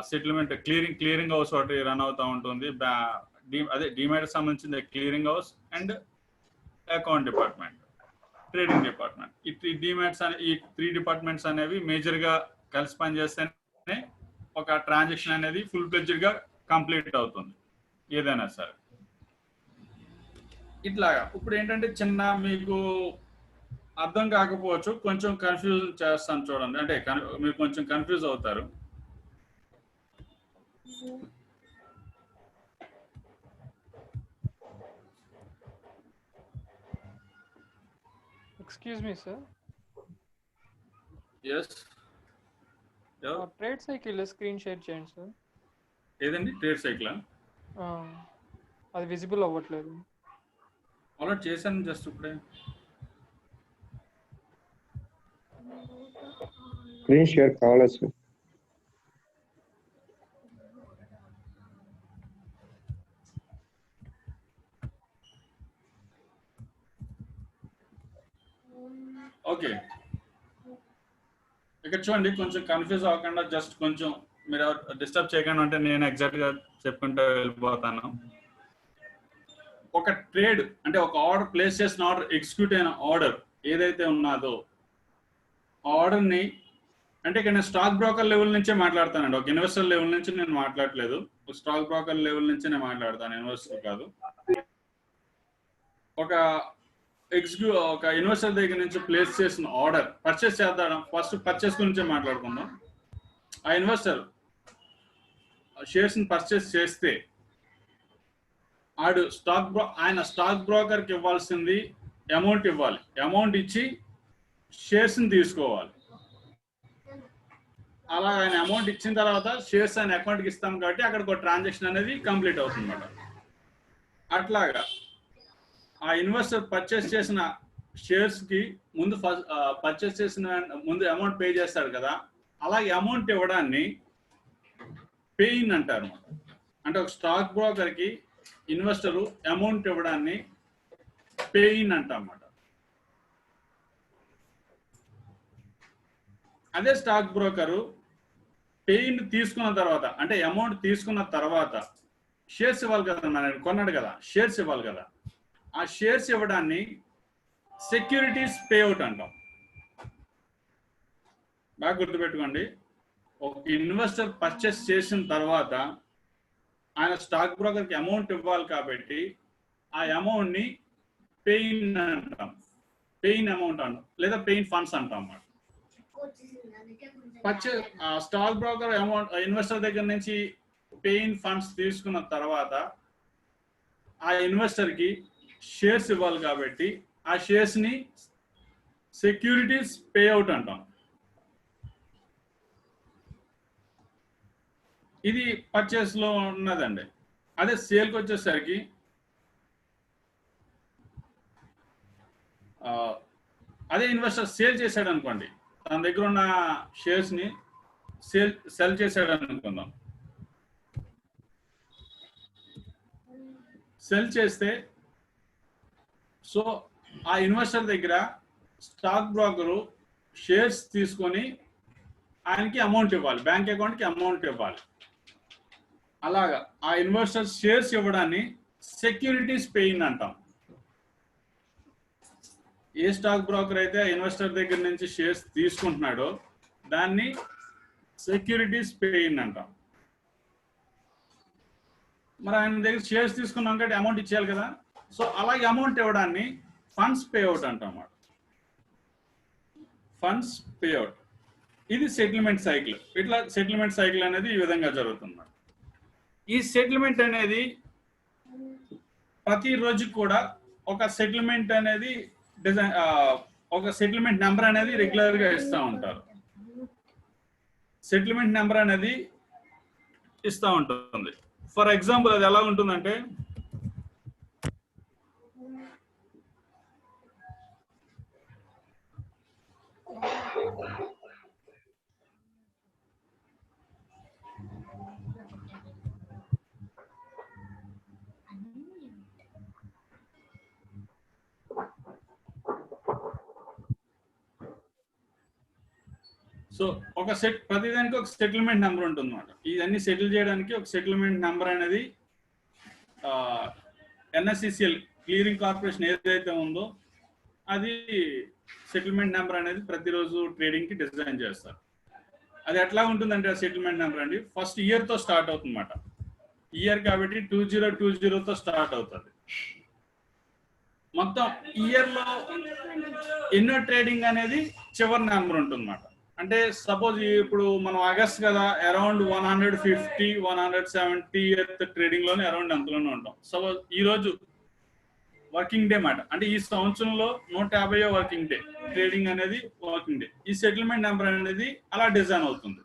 సెటిల్మెంట్ క్లియరింగ్ హౌస్ ఒకటి రన్ అవుతూ ఉంటుంది, అదే డిమాట్ సంబంధించిన clearing house and account department, trading department. ఈ త్రీ డిపార్ట్మెంట్స్ అనేవి మేజర్ గా కలిసి పనిచేస్తేనే ఒక ట్రాన్సాక్షన్ అనేది ఫుల్ ఫ్లెడ్జ్డ్ గా కంప్లీట్ అవుతుంది ఏదైనా సరే. ఇట్లాగా ఇప్పుడు ఏంటంటే చిన్న మీకు అర్థం కాకపోవచ్చు, కొంచెం కన్ఫ్యూజ్ చేస్తాను చూడండి. అంటే మీరు కొంచెం కన్ఫ్యూజ్ అవుతారు. Excuse me, sir. Yes. Trade cycle screen share చేయండి సార్. ఏదండి ట్రేడ్ సైకిల్? అది విజిబుల్ అవ్వట్లేదు. అలా చేశాను జస్ట్ ఇప్పుడే. స్క్రీన్ షేర్ కావాలా సార్? ఓకే, ఇక్కడ చూడండి కొంచెం కన్ఫ్యూజ్ అవ్వకుండా జస్ట్ కొంచెం మీరు డిస్టర్బ్ చేయకుండా ఉంటే నేను ఎగ్జాక్ట్గా చెప్పుకుంటూ వెళ్ళిపోతాను. ఒక ట్రేడ్ అంటే ఒక ఆర్డర్ ప్లేస్ చేసిన ఆర్డర్, ఎగ్జిక్యూట్ అయిన ఆర్డర్ ఏదైతే ఉన్నదో ఆర్డర్ని, అంటే ఇక్కడ నేను స్టాక్ బ్రోకర్ లెవెల్ నుంచే మాట్లాడతానండి, ఒక ఇన్వెస్టర్ లెవెల్ నుంచి నేను మాట్లాడలేదు. ఒక స్టాక్ బ్రోకర్ లెవెల్ నుంచి నేను మాట్లాడతాను, ఇన్వెస్టర్ కాదు. ఒక ఇన్వెస్టర్ దగ్గర నుంచి ప్లేస్ చేసిన ఆర్డర్ పర్చేస్ చేద్దాం. ఫస్ట్ పర్చేస్ గురించే మాట్లాడుకుందాం. ఆ ఇన్వెస్టర్ షేర్స్ని పర్చేస్ చేస్తే ఆయన స్టాక్ బ్రోకర్కి ఇవ్వాల్సింది అమౌంట్ ఇవ్వాలి. అమౌంట్ ఇచ్చి షేర్స్ని తీసుకోవాలి. అలా ఆయన అమౌంట్ ఇచ్చిన తర్వాత షేర్స్ ఆయన అకౌంట్కి ఇస్తాం కాబట్టి అక్కడ ఒక ట్రాన్సాక్షన్ అనేది కంప్లీట్ అవుతుంది అన్నమాట. అట్లాగా ఆ ఇన్వెస్టర్ పర్చేస్ చేసిన షేర్స్కి ముందు పర్చేస్ చేసిన ముందు అమౌంట్ పే చేస్తాడు కదా, అలాగే అమౌంట్ ఇవ్వడాన్ని పేయిన్ అంటారు. అంటే ఒక స్టాక్ బ్రోకర్కి ఇన్వెస్టరు అమౌంట్ ఇవ్వడాన్ని పేయిన్ అంటారన్నమాట. అదే స్టాక్ బ్రోకరు పేయిన్ తీసుకున్న తర్వాత, అంటే అమౌంట్ తీసుకున్న తర్వాత షేర్స్ ఇవ్వాలి కదా, మనం కొన్నాడు కదా, షేర్స్ ఇవ్వాలి కదా, ఆ షేర్స్ ఇవ్వడాన్ని సెక్యూరిటీస్ పేఅవుట్ అంటాం. బాగా గుర్తుపెట్టుకోండి. ఒక ఇన్వెస్టర్ పర్చేస్ చేసిన తర్వాత ఆయన స్టాక్ బ్రోకర్కి అమౌంట్ ఇవ్వాలి కాబట్టి ఆ అమౌంట్ని పెయిన్ అంటాం, పెయిన్ అమౌంట్ అంటాం, లేదా పెయిన్ ఫండ్స్ అంటాం అన్నమాట. స్టాక్ బ్రోకర్ అమౌంట్ ఇన్వెస్టర్ దగ్గర నుంచి పెయిన్ ఫండ్స్ తీసుకున్న తర్వాత ఆ ఇన్వెస్టర్కి షేర్స్ ఇవ్వాలి కాబట్టి ఆ షేర్స్ని సెక్యూరిటీస్ పేఅవుట్ అంటాం. ఇది పర్చేస్లో ఉన్నదండి. అదే సేల్కి వచ్చేసరికి అదే ఇన్వెస్టర్ సేల్ చేశాడు అనుకోండి, తన దగ్గర ఉన్న షేర్స్ని సెల్ చేశాడు అనుకుందాం. సెల్ చేస్తే సో ఆ ఇన్వెస్టర్ దగ్గర స్టాక్ బ్రోకరు షేర్స్ తీసుకొని ఆయనకి అమౌంట్ ఇవ్వాలి, బ్యాంక్ అకౌంట్కి అమౌంట్ ఇవ్వాలి. అలాగా ఆ ఇన్వెస్టర్ షేర్స్ ఇవ్వడాన్ని సెక్యూరిటీస్ పేయింగ్ అంటాం. ఏ స్టాక్ బ్రోకర్ అయితే ఇన్వెస్టర్ దగ్గర నుంచి షేర్స్ తీసుకుంటున్నాడో దాన్ని సెక్యూరిటీస్ పేయింగ్ అంటాం. మరి ఆయన దగ్గర షేర్స్ తీసుకున్నాం కాబట్టి అమౌంట్ ఇచ్చేయాలి కదా, సో అలాగే అమౌంట్ ఇవ్వడాన్ని ఫండ్స్ పేఅవుట్ అంటాం అన్నమాట. ఫండ్స్ పేఅవుట్ ఇది సెటిల్మెంట్ సైకిల్. ఇట్లా సెటిల్మెంట్ సైకిల్ అనేది ఈ విధంగా జరుగుతుంది. ఈ సెటిల్మెంట్ అనేది ప్రతిరోజు కూడా ఒక సెటిల్మెంట్ అనేది ఒక సెటిల్మెంట్ నెంబర్ అనేది రెగ్యులర్ గా ఇస్తూ ఉంటారు. సెటిల్మెంట్ నెంబర్ అనేది ఇస్తూ ఉంటుంది. ఫర్ ఎగ్జాంపుల్ అది ఎలా ఉంటుందంటే, సో ఒక ప్రతిదానికి ఒక సెటిల్మెంట్ నెంబర్ ఉంటుంది అన్నమాట. ఇవన్నీ సెటిల్ చేయడానికి ఒక సెటిల్మెంట్ నెంబర్ అనేది NSCCL క్లియరింగ్ కార్పొరేషన్ ఏదైతే ఉందో అది సెటిల్మెంట్ నెంబర్ అనేది ప్రతిరోజు ట్రేడింగ్ కి డిజైన్ చేస్తారు. అది ఎట్లా ఉంటుందంటే ఆ సెటిల్మెంట్ నెంబర్ అండి ఫస్ట్ ఇయర్ తో స్టార్ట్ అవుతుంది అన్నమాట. ఇయర్ కాబట్టి 2020తో స్టార్ట్ అవుతుంది. మొత్తం ఇయర్ లో ఎన్నో ట్రేడింగ్ అనేది చివరి నెంబర్ ఉంటుంది అన్నమాట. అంటే సపోజ్ ఇప్పుడు మనం ఆగస్ట్ కదా, అరౌండ్ 150 170 ట్రేడింగ్ లోనే అరౌండ్ అంతలోనే ఉంటాం. సపోజ్ ఈ రోజు వర్కింగ్ డే మాట, అంటే ఈ సంవత్సరంలో 150వ వర్కింగ్ డే ట్రేడింగ్ అనేది వర్కింగ్ డే. ఈ సెటిల్మెంట్ నెంబర్ అనేది అలా డిజైన్ అవుతుంది.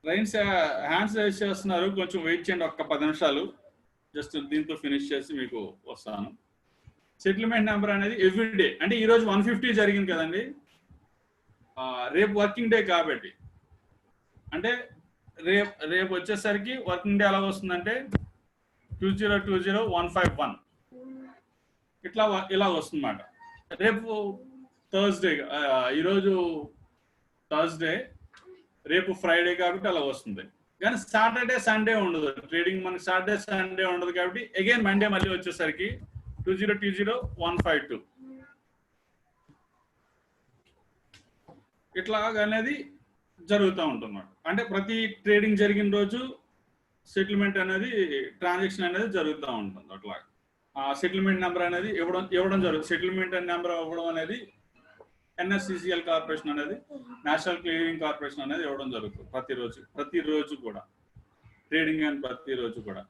హ్యాండ్స్ రైజ్ చేస్తున్నారు, కొంచెం వెయిట్ చేయండి ఒక్క 10 నిమిషాలు. జస్ట్ దీంతో ఫినిష్ చేసి మీకు వస్తాను. సెటిల్మెంట్ నెంబర్ అనేది ఎవ్రీడే, అంటే ఈ రోజు 150 జరిగింది కదండి, రేపు వర్కింగ్ డే కాబట్టి, అంటే రేపు వచ్చేసరికి వర్కింగ్ డే ఎలా వస్తుందంటే 2020151 ఇలా వస్తుందన్నమాట. రేపు థర్స్డే, ఈరోజు థర్స్డే, రేపు ఫ్రైడే కాబట్టి అలా వస్తుంది. కానీ సాటర్డే సండే ఉండదు ట్రేడింగ్, మనకి సాటర్డే సండే ఉండదు కాబట్టి అగైన్ మండే మళ్ళీ వచ్చేసరికి 2020-152 ఇట్లాగా అనేది జరుగుతూ ఉంటుంది. అంటే ప్రతి ట్రేడింగ్ జరిగిన రోజు సెటిల్మెంట్ అనేది, ట్రాన్సాక్షన్ అనేది జరుగుతూ ఉంటుంది. అట్లా ఆ సెటిల్మెంట్ నెంబర్ అనేది ఇవ్వడం జరుగుతుంది. సెటిల్మెంట్ నెంబర్ ఇవ్వడం అనేది NSCCL కార్పొరేషన్ అనేది, నేషనల్ క్లియరింగ్ కార్పొరేషన్ అనేది ఇవ్వడం జరుగుతుంది ప్రతిరోజు కూడా ట్రేడింగ్ అండ్ ప్రతిరోజు కూడా.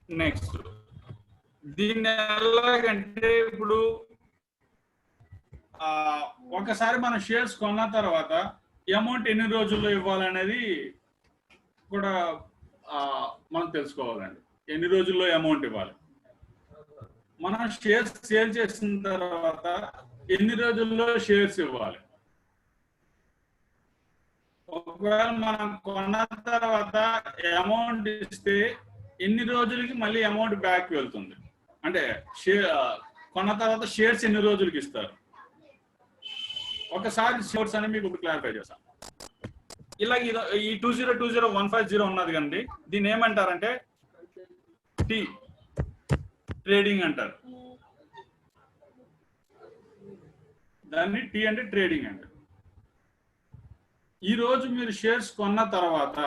నెక్స్ట్ దీన్ని ఎలాగంటే ఇప్పుడు ఒకసారి మనం షేర్స్ కొన్న తర్వాత అమౌంట్ ఎన్ని రోజుల్లో ఇవ్వాలనేది కూడా మనం తెలుసుకోవాలండి. ఎన్ని రోజుల్లో అమౌంట్ ఇవ్వాలి, మనం షేర్స్ సేల్ చేసిన తర్వాత ఎన్ని రోజుల్లో షేర్స్ ఇవ్వాలి. ఒకవేళ మనం కొన్న తర్వాత అమౌంట్ ఇస్తే ఎన్ని రోజులకి మళ్ళీ అమౌంట్ బ్యాక్ వెళ్తుంది, అంటే కొన్న తర్వాత షేర్స్ ఎన్ని రోజులకి ఇస్తారు. ఒకసారి షేర్స్ అని మీకు క్లారిఫై చేస్తాను. ఇలా ఈ 2020-150 ఉన్నది కండి, దీన్ని ఏమంటారంటే టీ ట్రేడింగ్ అంటారు. దాన్ని టీ అంటే ట్రేడింగ్ అంటారు. ఈ రోజు మీరు షేర్స్ కొన్న తర్వాత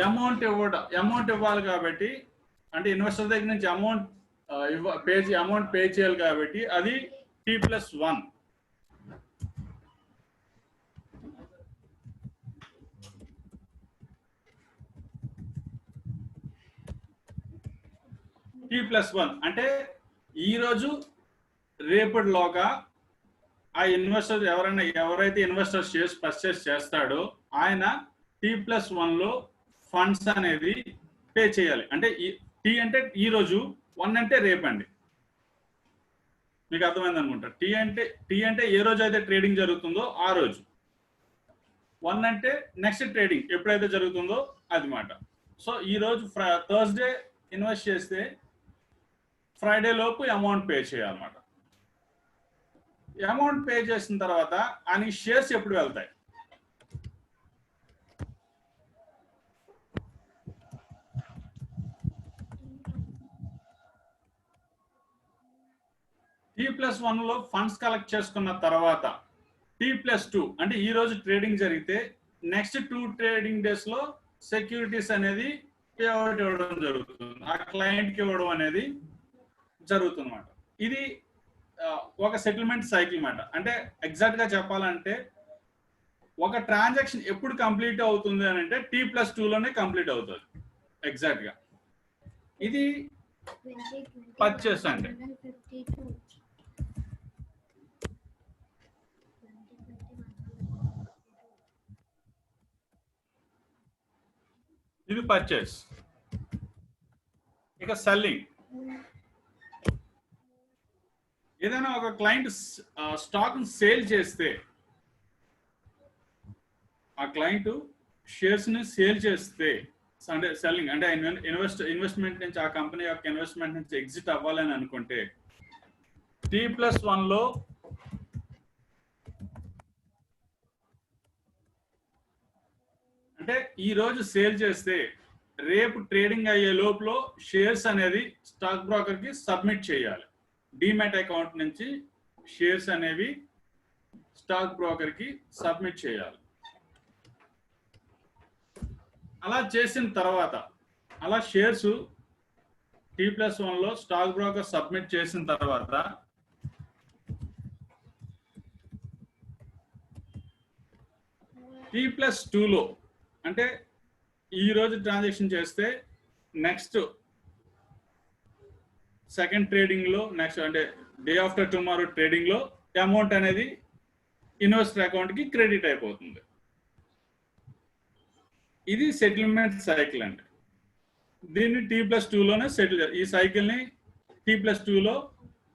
అమౌంట్ ఇవ్వాలి కాబట్టి, అంటే ఇన్వెస్టర్ దగ్గర నుంచి అమౌంట్ పే చేయాలి కాబట్టి అది T+1. T+1 అంటే ఈరోజు రేపటిలోగా ఆ ఇన్వెస్టర్ ఎవరైతే ఇన్వెస్టర్ షేర్స్ పర్చేస్ చేస్తాడో ఆయన T+1 లో ఫండ్స్ అనేది పే చేయాలి. అంటే టీ అంటే ఈ రోజు, 1 అంటే రేపండి. మీకు అర్థమైంది అనుకుంటా. టీ అంటే ఏ రోజు అయితే ట్రేడింగ్ జరుగుతుందో ఆ రోజు, 1 అంటే నెక్స్ట్ ట్రేడింగ్ ఎప్పుడైతే జరుగుతుందో అది మాట. సో ఈ రోజు థర్స్డే ఇన్వెస్ట్ చేస్తే ఫ్రైడే లోపు అమౌంట్ పే చేయాలన్నమాట. అమౌంట్ పే చేసిన తర్వాత ఆయన షేర్స్ ఎప్పుడు వెళ్తాయి, T+1 లో ఫండ్స్ కలెక్ట్ చేసుకున్న తర్వాత T+2 అంటే ఈ రోజు ట్రేడింగ్ జరిగితే నెక్స్ట్ 2 ట్రేడింగ్ డేస్ లో సెక్యూరిటీస్ అనేది పే అవుట్ ఇవ్వడం జరుగుతుంది, ఆ క్లయింట్ కి ఇవ్వడం అనేది జరుగుతుంది అన్నమాట. ఇది ఒక సెటిల్మెంట్ సైకిల్ అన్నమాట. అంటే ఎగ్జాక్ట్ గా చెప్పాలంటే ఒక ట్రాన్సాక్షన్ ఎప్పుడు కంప్లీట్ అవుతుంది అని అంటే T+2 లోనే కంప్లీట్ అవుతుంది ఎగ్జాక్ట్ గా. ఇది పర్చేస్ అంటే ఇది పర్చేస్. ఇక సెల్లింగ్, ఏదైనా ఒక క్లయింట్ స్టాక్ సేల్ చేస్తే, ఆ క్లయింట్ షేర్స్ ని సేల్ చేస్తే అంటే సెల్లింగ్ అంటే ఇన్వెస్ట్మెంట్ నుంచి, ఆ కంపెనీ యొక్క ఇన్వెస్ట్మెంట్ నుంచి ఎగ్జిట్ అవ్వాలని అనుకుంటే T+1 లో అంటే ఈ రోజు సేల్ చేస్తే రేపు ట్రేడింగ్ అయ్యే లోపల షేర్స్ అనేది స్టాక్ బ్రోకర్ కి సబ్మిట్ చేయాలి. డిమాట్ అకౌంట్ నుంచి షేర్స్ అనేవి స్టాక్ బ్రోకర్ కి సబ్మిట్ చేయాలి. అలా చేసిన తర్వాత, అలా షేర్స్ T+1 లో స్టాక్ బ్రోకర్ సబ్మిట్ చేసిన తర్వాత T+2 లో అంటే ఈ రోజు ట్రాన్సాక్షన్ చేస్తే నెక్స్ట్ సెకండ్ ట్రేడింగ్ లో, నెక్స్ట్ అంటే డే ఆఫ్టర్ టుమారో ట్రేడింగ్ లో అమౌంట్ అనేది ఇన్వెస్టర్ అకౌంట్ కి క్రెడిట్ అయిపోతుంది. ఇది సెటిల్మెంట్ సైకిల్ అండి. దీన్ని T+2 లోనే ఈ సైకిల్ ని T+2 లో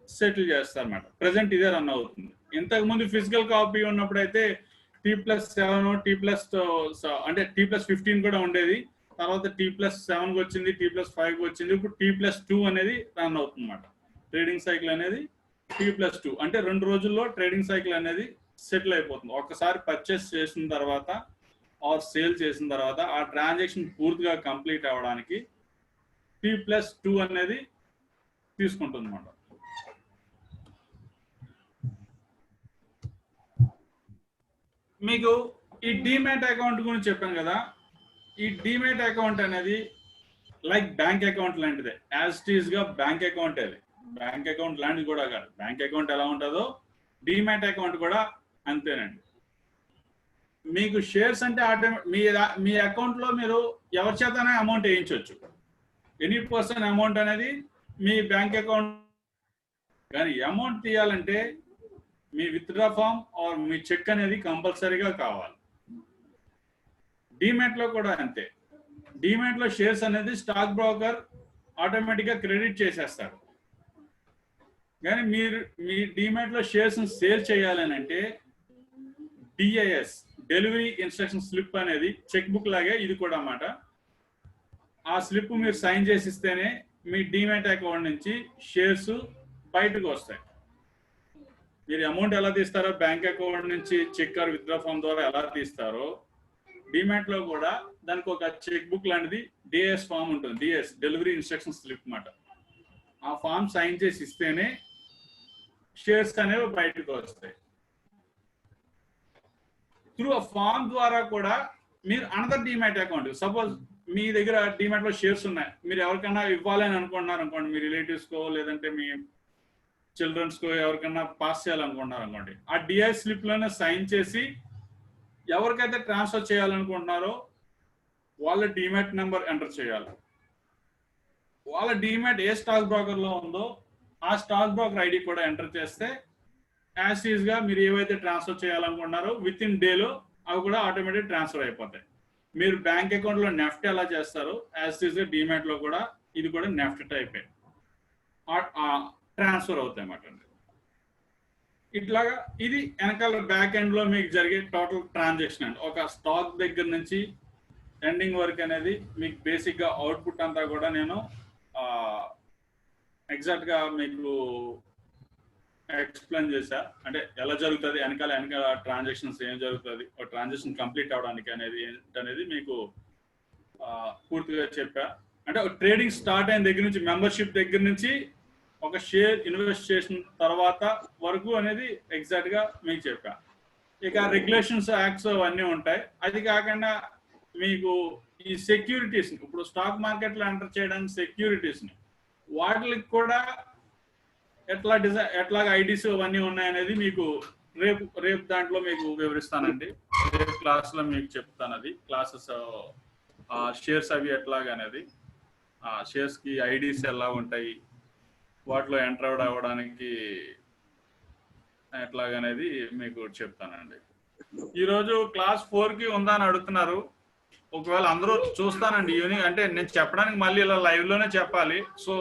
సెటిల్ చేస్తారన్నమాట. ప్రజెంట్ ఇదే రన్ అవుతుంది. ఇంతకు ముందు ఫిజికల్ కాపీ ఉన్నప్పుడు అయితే T+7 అంటే T+15 కూడా ఉండేది. తర్వాత T+7 వచ్చింది, T+5 వచ్చింది, ఇప్పుడు T+2 అనేది రన్ అవుతుంది అన్నమాట. ట్రేడింగ్ సైకిల్ అనేది T+2 అంటే 2 రోజుల్లో ట్రేడింగ్ సైకిల్ అనేది సెటిల్ అయిపోతుంది. ఒక్కసారి పర్చేస్ చేసిన తర్వాత ఆర్ సేల్ చేసిన తర్వాత ఆ ట్రాన్సాక్షన్ పూర్తిగా కంప్లీట్ అవ్వడానికి T+2 అనేది తీసుకుంటుంది అన్నమాట. మీకు ఈ డీమ్యాట్ అకౌంట్ గురించి చెప్పాను కదా. ఈ డీమ్యాట్ అకౌంట్ అనేది లైక్ బ్యాంక్ అకౌంట్ లాంటిదే. యాజ్ ఇట్ ఈస్ గా బ్యాంక్ అకౌంట్ అది. బ్యాంక్ అకౌంట్ లాంటిది కూడా కాదు. బ్యాంక్ అకౌంట్ ఎలా ఉంటుందో డీమ్యాట్ అకౌంట్ కూడా అంతేనండి. మీకు షేర్స్ అంటే మీ అకౌంట్ లో మీరు ఎవరి చేతనే అమౌంట్ వేయించవచ్చు. ఎనీ పర్సన్ అమౌంట్ అనేది మీ బ్యాంక్ అకౌంట్. కానీ అమౌంట్ తీయాలంటే మీ విత్డ్రా ఫామ్ ఆర్ మీ చెక్ అనేది కంపల్సరీగా కావాలి. డీమ్యాట్ లో కూడా అంతే. డీమ్యాట్ లో షేర్స్ అనేది స్టాక్ బ్రోకర్ ఆటోమేటిక్ గా క్రెడిట్ చేసేస్తాడు. కానీ మీరు మీ డీమ్యాట్ లో షేర్స్ సేల్ చేయాలని అంటే DIS డెలివరీ ఇన్స్ట్రక్షన్ స్లిప్ అనేది చెక్ బుక్ లాగే ఇది కూడా అన్నమాట. ఆ స్లిప్ మీరు సైన్ చేసి ఇస్తేనే మీ డీమ్యాట్ అకౌంట్ నుంచి షేర్స్ బయటకు వస్తాయి. మీరు అమౌంట్ ఎలా తీస్తారో బ్యాంక్ అకౌంట్ నుంచి చెక్ ఆర్ విత్డ్రా ఫామ్ ద్వారా ఎలా తీస్తారో డీమ్యాట్ లో కూడా దానికి ఒక చెక్ బుక్ లాంటిది DIS ఫామ్ ఉంటుంది. DIS డెలివరీ ఇన్స్ట్రక్షన్ స్లిప్ అన్నమాట. ఆ ఫామ్ సైన్ చేసి ఇస్తేనే షేర్స్ అనేవి బయటకు వస్తాయి. త్రూ ఆ ఫామ్ ద్వారా కూడా మీరు అనదర్ డీమ్యాట్ అకౌంట్, సపోజ్ మీ దగ్గర డీమ్యాట్ లో షేర్స్ ఉన్నాయి, మీరు ఎవరికైనా ఇవ్వాలని అనుకుంటున్నారు అనుకోండి, మీ రిలేటివ్స్ కో లేదంటే మీ చిల్డ్రన్స్ కో ఎవరికైనా పాస్ చేయాలనుకుంటున్నారు అనుకోండి, ఆ DIS స్లిప్ లోనే సైన్ చేసి ఎవరికైతే ట్రాన్స్ఫర్ చేయాలనుకుంటున్నారో వాళ్ళ డీమ్యాట్ నెంబర్ ఎంటర్ చేయాలి. వాళ్ళ డీమ్యాట్ ఏ స్టాక్ బ్రోకర్ లో ఉందో ఆ స్టాక్ బ్రోకర్ ఐడి కూడా ఎంటర్ చేస్తే యాజ్ ఈజ్ గా మీరు ఏవైతే ట్రాన్స్ఫర్ చేయాలనుకుంటున్నారో విత్ ఇన్ డేలో అవి కూడా ఆటోమేటిక్ ట్రాన్స్ఫర్ అయిపోతాయి. మీరు బ్యాంక్ అకౌంట్ లో నెఫ్ట్ ఎలా చేస్తారో యాజ్ ఈజ్ గా డీమ్యాట్ లో కూడా ఇది కూడా నెఫ్ట్ టైప్ ట్రాన్స్ఫర్ అవుతాయి అన్నమాట. ఇట్లాగా ఇది వెనకాల బ్యాక్ ఎండ్ లో మీకు జరిగే టోటల్ ట్రాన్సాక్షన్ అండి. ఒక స్టాక్ దగ్గర నుంచి ఎండింగ్ వరకు అనేది మీకు బేసిక్ గా అవుట్పుట్ అంతా కూడా నేను ఎగ్జాక్ట్ గా మీకు ఎక్స్ప్లెయిన్ చేశా. అంటే ఎలా జరుగుతుంది వెనకాల ట్రాన్సాక్షన్స్ ఏం జరుగుతుంది, ఒక ట్రాన్సాక్షన్ కంప్లీట్ అవడానికి అనేది మీకు పూర్తిగా చెప్పా. అంటే ట్రేడింగ్ స్టార్ట్ అయిన దగ్గర నుంచి మెంబర్షిప్ దగ్గర నుంచి ఒక షేర్ ఇన్వెస్ట్ చేసిన తర్వాత వరకు అనేది ఎగ్జాక్ట్ గా మీకు చెప్పా. ఇక రెగ్యులేషన్స్ యాక్ట్స్ అవన్నీ ఉంటాయి. అది కాకుండా మీకు ఈ సెక్యూరిటీస్, ఇప్పుడు స్టాక్ మార్కెట్ లో ఎంటర్ చేయడానికి సెక్యూరిటీస్ ని వాటికి కూడా ఎట్లాగా ఐడీస్ అవన్నీ ఉన్నాయనేది మీకు రేపు దాంట్లో మీకు వివరిస్తానండి. రేపు క్లాస్ లో మీకు చెప్తాను. అది క్లాసెస్ షేర్స్ అవి ఎట్లాగా అనేది, షేర్స్ కి ఐడీస్ ఎలా ఉంటాయి, వాటిలో ఎంటర్ అవ్వడానికి ఎట్లాగనేది మీకు చెప్తానండి. ఈరోజు క్లాస్ 4కి ఉందా అని అడుగుతున్నారు. ఒకవేళ అందరూ చూస్తానండి ఈవినింగ్, అంటే నేను చెప్పడానికి మళ్ళీ ఇలా లైవ్ లోనే చెప్పాలి. సో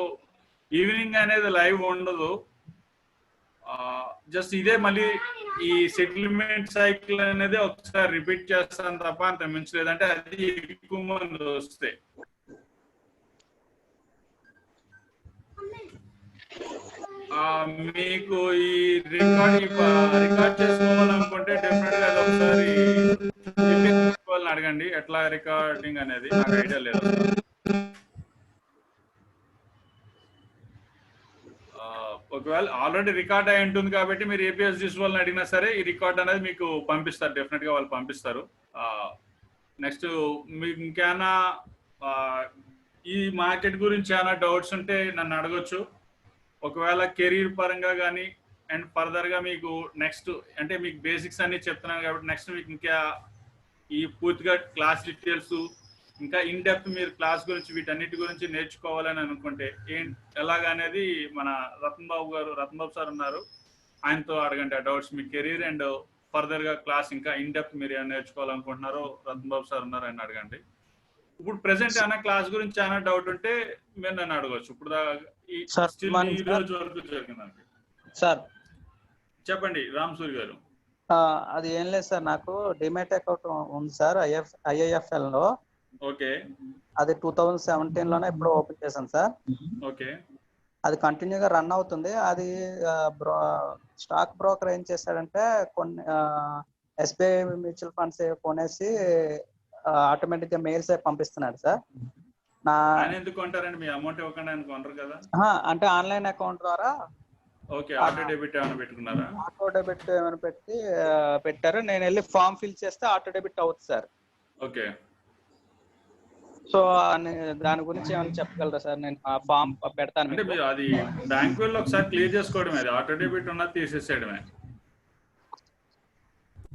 ఈవినింగ్ అనేది లైవ్ ఉండదు. జస్ట్ ఇదే మళ్ళీ ఈ సెటిల్మెంట్ సైకిల్ అనేది ఒకసారి రిపీట్ చేస్తాను తప్ప అంత మించలేదంటే అది ఎక్కువ మంది వస్తే. మీకు ఈ రికార్డ్ చేసుకోవాలనుకుంటే డెఫినెట్ గా ఒకసారి అడగండి ఎట్లా రికార్డింగ్ అనేది, నాకు ఐడియా లేదు. ఒకవేళ ఆల్రెడీ రికార్డ్ అయి ఉంటుంది కాబట్టి మీరు ఏపీఎస్జీస్ వాళ్ళని అడిగినా సరే ఈ రికార్డ్ అనేది మీకు పంపిస్తారు, డెఫినెట్ గా వాళ్ళు పంపిస్తారు. నెక్స్ట్ మీకు ఇంకేమైనా ఈ మార్కెట్ గురించి ఏమైనా డౌట్స్ ఉంటే నన్ను అడగొచ్చు. ఒకవేళ కెరీర్ పరంగా కానీ అండ్ ఫర్దర్ గా మీకు నెక్స్ట్ అంటే మీకు బేసిక్స్ అన్ని చెప్తున్నాను కాబట్టి నెక్స్ట్ మీకు ఇంకా ఈ పూర్తిగా క్లాస్ డీటెయిల్స్ ఇంకా ఇన్ డెప్త్ మీరు క్లాస్ గురించి వీటన్నిటి గురించి నేర్చుకోవాలని అనుకుంటే ఎలాగనేది మన రతన్ బాబు సార్ ఉన్నారు, ఆయనతో అడగండి ఆ doubts. Me career and further గా క్లాస్ ఇంకా ఇన్ డెప్త్ మీరు ఏమైనా నేర్చుకోవాలనుకుంటున్నారో రతన్ బాబు సార్ ఉన్నారు, ఆయన అడగండి. ఇప్పుడు ప్రెసెంట్ ఏమైనా క్లాస్ గురించి ఏమైనా డౌట్ ఉంటే మీరు నన్ను అడగవచ్చు. ఇప్పుడు ఈ రోజు వరకు జరిగిందండి. సార్ చెప్పండి రామ్ సూరి గారు. అది ఏం లేదు సార్, నాకు డిమాట్ అకౌంట్ ఉంది సార్ ఐఐఎఫ్ఎల్ లో. ఓకే. అది 2017 లోనే ఇప్పుడు ఓపెన్ చేశాను సార్. ఓకే. అది కంటిన్యూగా రన్ అవుతుంది. అది స్టాక్ బ్రోకర్ ఏం చేశాడంటే కొన్ని ఎస్బీఐ మ్యూచువల్ ఫండ్స్ కొనేసి ఆటోమేటిక్ గా మెయిల్స్ పంపిస్తున్నాడు సార్. ఆయన ఎందుకు కొంటారండి? మీ అమౌంట్ ఇవ్వకుండా ఆయన కొనరు కదా. అంటే ఆన్లైన్ అకౌంట్ ద్వారా ఓకే, ఆటో డెబిట్ ఏమైనా పెట్టుకున్నారా? ఆటో డెబిట్ ఏమైనా పెట్టారు. నేను వెళ్ళి ఫామ్ ఫిల్ చేస్తే ఆటో డెబిట్ అవుతుంది సార్. ఓకే, సో దాని గురించి ఏమైనా చెప్పగలరా సార్? నేను ఆ ఫామ్ పెడతాను. అంటే మీరు అది బ్యాంక్ వెళ్ళి ఒకసారి క్లియర్ చేసుకోవడమే, అది ఆటో డెబిట్ ఉన్నది తీసేసేయడమే.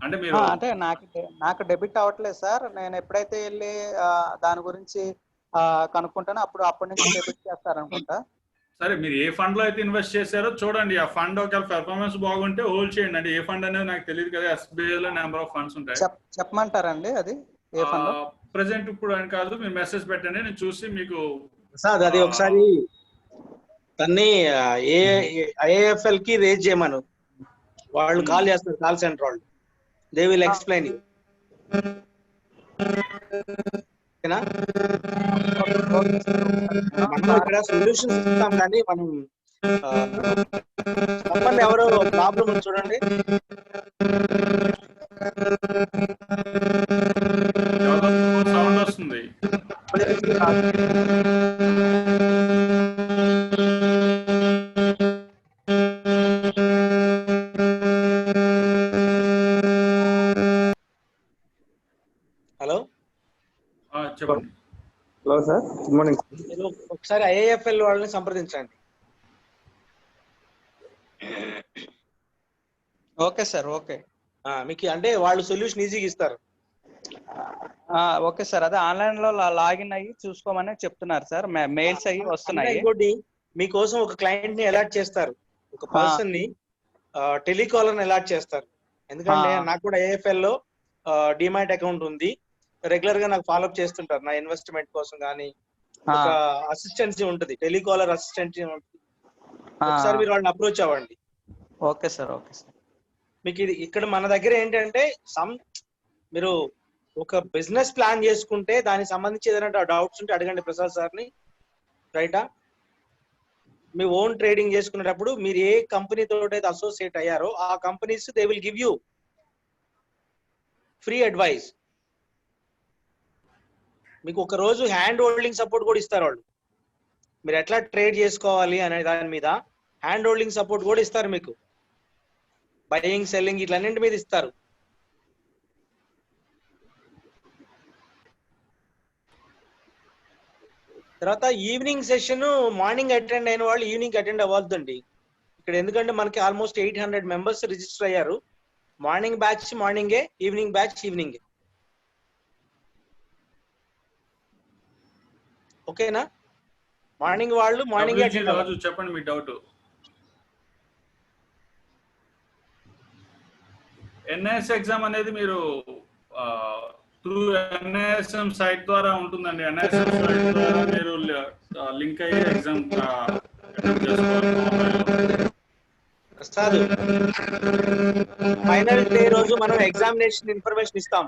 అంటే మీరు అంటే నాకు డెబిట్ అవ్వట్లేదు సార్. నేను ఎప్పుడైతే వెళ్ళి దాని గురించి కనుక్కుంటానో అప్పటి నుంచి డెబిట్ చేస్తారనుకుంటా. సరే, మీరు ఏ ఫండ్ లో అయితే ఇన్వెస్ట్ చేశారో చూడండి. ఆ ఫండ్ ఒకవేళ పెర్ఫార్మెన్స్ బాగుంటే హోల్డ్ చేయండి. అంటే ఏ ఫండ్ అనేది నాకు తెలియదు కదా, ఎస్బీఐ లో నెంబర్ ఆఫ్ ఫండ్స్ ఉంటాయి. చెప్పమంటారండి అది ఏ ఫండ్? ప్రెసెంట్ ఇప్పుడు అని కాదు, మీరు మెసేజ్ పెట్టండి, నేను చూసి మీకు. సార్ అది ఒకసారి తన్ని ఐఏఎఫ్ఎల్ కి రేజ్ చేయమను. వాళ్ళు కాల్ చేస్తారు, కాల్ సెంటర్ వాళ్ళు. They will explain you. ఓకేనా? మనం ఇక్కడ సొల్యూషన్స్ ఇస్తాం కానీ మనం చెప్పండి, ఎవరో ప్రాబ్లం ఉంది చూడండి. సౌండ్ వస్తుంది. హలో చెప్పండి. Hello sir, good morning. ఒకసారి ఐఏఎఫ్ఎల్ వాళ్ళని సంప్రదించండి. Okay sir, okay. మీకు అంటే వాళ్ళు సొల్యూషన్ ఈజీగా ఇస్తారు. ఓకే సార్, అదే ఆన్లైన్ లో లాగిన్ అయ్యి చూసుకోమని చెప్తున్నారు సార్. మెయిల్స్ అయ్యి వస్తున్నాయి. ఇంకోటి, మీకోసం ఒక క్లయింట్ ని అలాట్ చేస్తారు, ఒక పర్సన్ ని టెలికాలర్ అలాట్ చేస్తారు. ఎందుకంటే నాకు కూడా ఏఎఫ్ఎల్ లో డిమాట్ అకౌంట్ ఉంది. రెగ్యులర్ గా నాకు ఫాలోఅప్ చేస్తుంటారు నా ఇన్వెస్ట్మెంట్ కోసం. కానీ ఒక అసిస్టెన్సీ ఉంటుంది, టెలికాలర్ అసిస్టెన్సీ ఉంటుంది. ఒకసారి మీరు వాళ్ళని అప్రోచ్ అవ్వండి. Okay sir, okay sir. మీకు ఇది ఇక్కడ మన దగ్గర ఏంటంటే మీరు ఒక బిజినెస్ ప్లాన్ చేసుకుంటే దానికి సంబంధించి ఏదైనా డౌట్స్ ఉంటే అడగండి ప్రసాద్ సార్ని. రైటా? మీ ఓన్ ట్రేడింగ్ చేసుకునేటప్పుడు మీరు ఏ కంపెనీ తోటి అయితే అసోసియేట్ అయ్యారో ఆ companies they will give you free advice. మీకు ఒక రోజు హ్యాండ్ హోల్డింగ్ సపోర్ట్ కూడా ఇస్తారు వాళ్ళు. మీరు ఎట్లా ట్రేడ్ చేసుకోవాలి అనే దాని మీద హ్యాండ్ హోల్డింగ్ సపోర్ట్ కూడా ఇస్తారు మీకు. బయింగ్, సెల్లింగ్ ఇట్లన్నింటి మీద ఇస్తారు. తర్వాత ఈవినింగ్ సెషన్ మార్నింగ్ అటెండ్ అయిన వాళ్ళు ఈవినింగ్ అటెండ్ అవ్వద్దండి ఇక్కడ. ఎందుకంటే మనకి ఆల్మోస్ట్ 800 మెంబర్స్ రిజిస్టర్ అయ్యారు. మార్నింగ్ బ్యాచ్ మార్నింగే, ఈవినింగ్ బ్యాచ్ ఈవినింగే. ఓకేనా? మార్నింగ్ వాళ్ళు మార్నింగ్ అటెండ్ అవ్వాలి. చెప్పండి మీ డౌట్. ఎన్ఐఎస్ ఎగ్జామ్ అనేది మీరు త్రూ ఎన్ఐఎస్ఎం సైట్ ద్వారా ఉంటుందండి. ఎన్ఐఎస్ఎం సైట్ ద్వారా మీరు లింక్ అయ్యే ఎగ్జామ్ ప్రసాద్, ఫైనల్ డే రోజు మనం ఎగ్జామినేషన్ ఇన్ఫర్మేషన్ ఇస్తాం.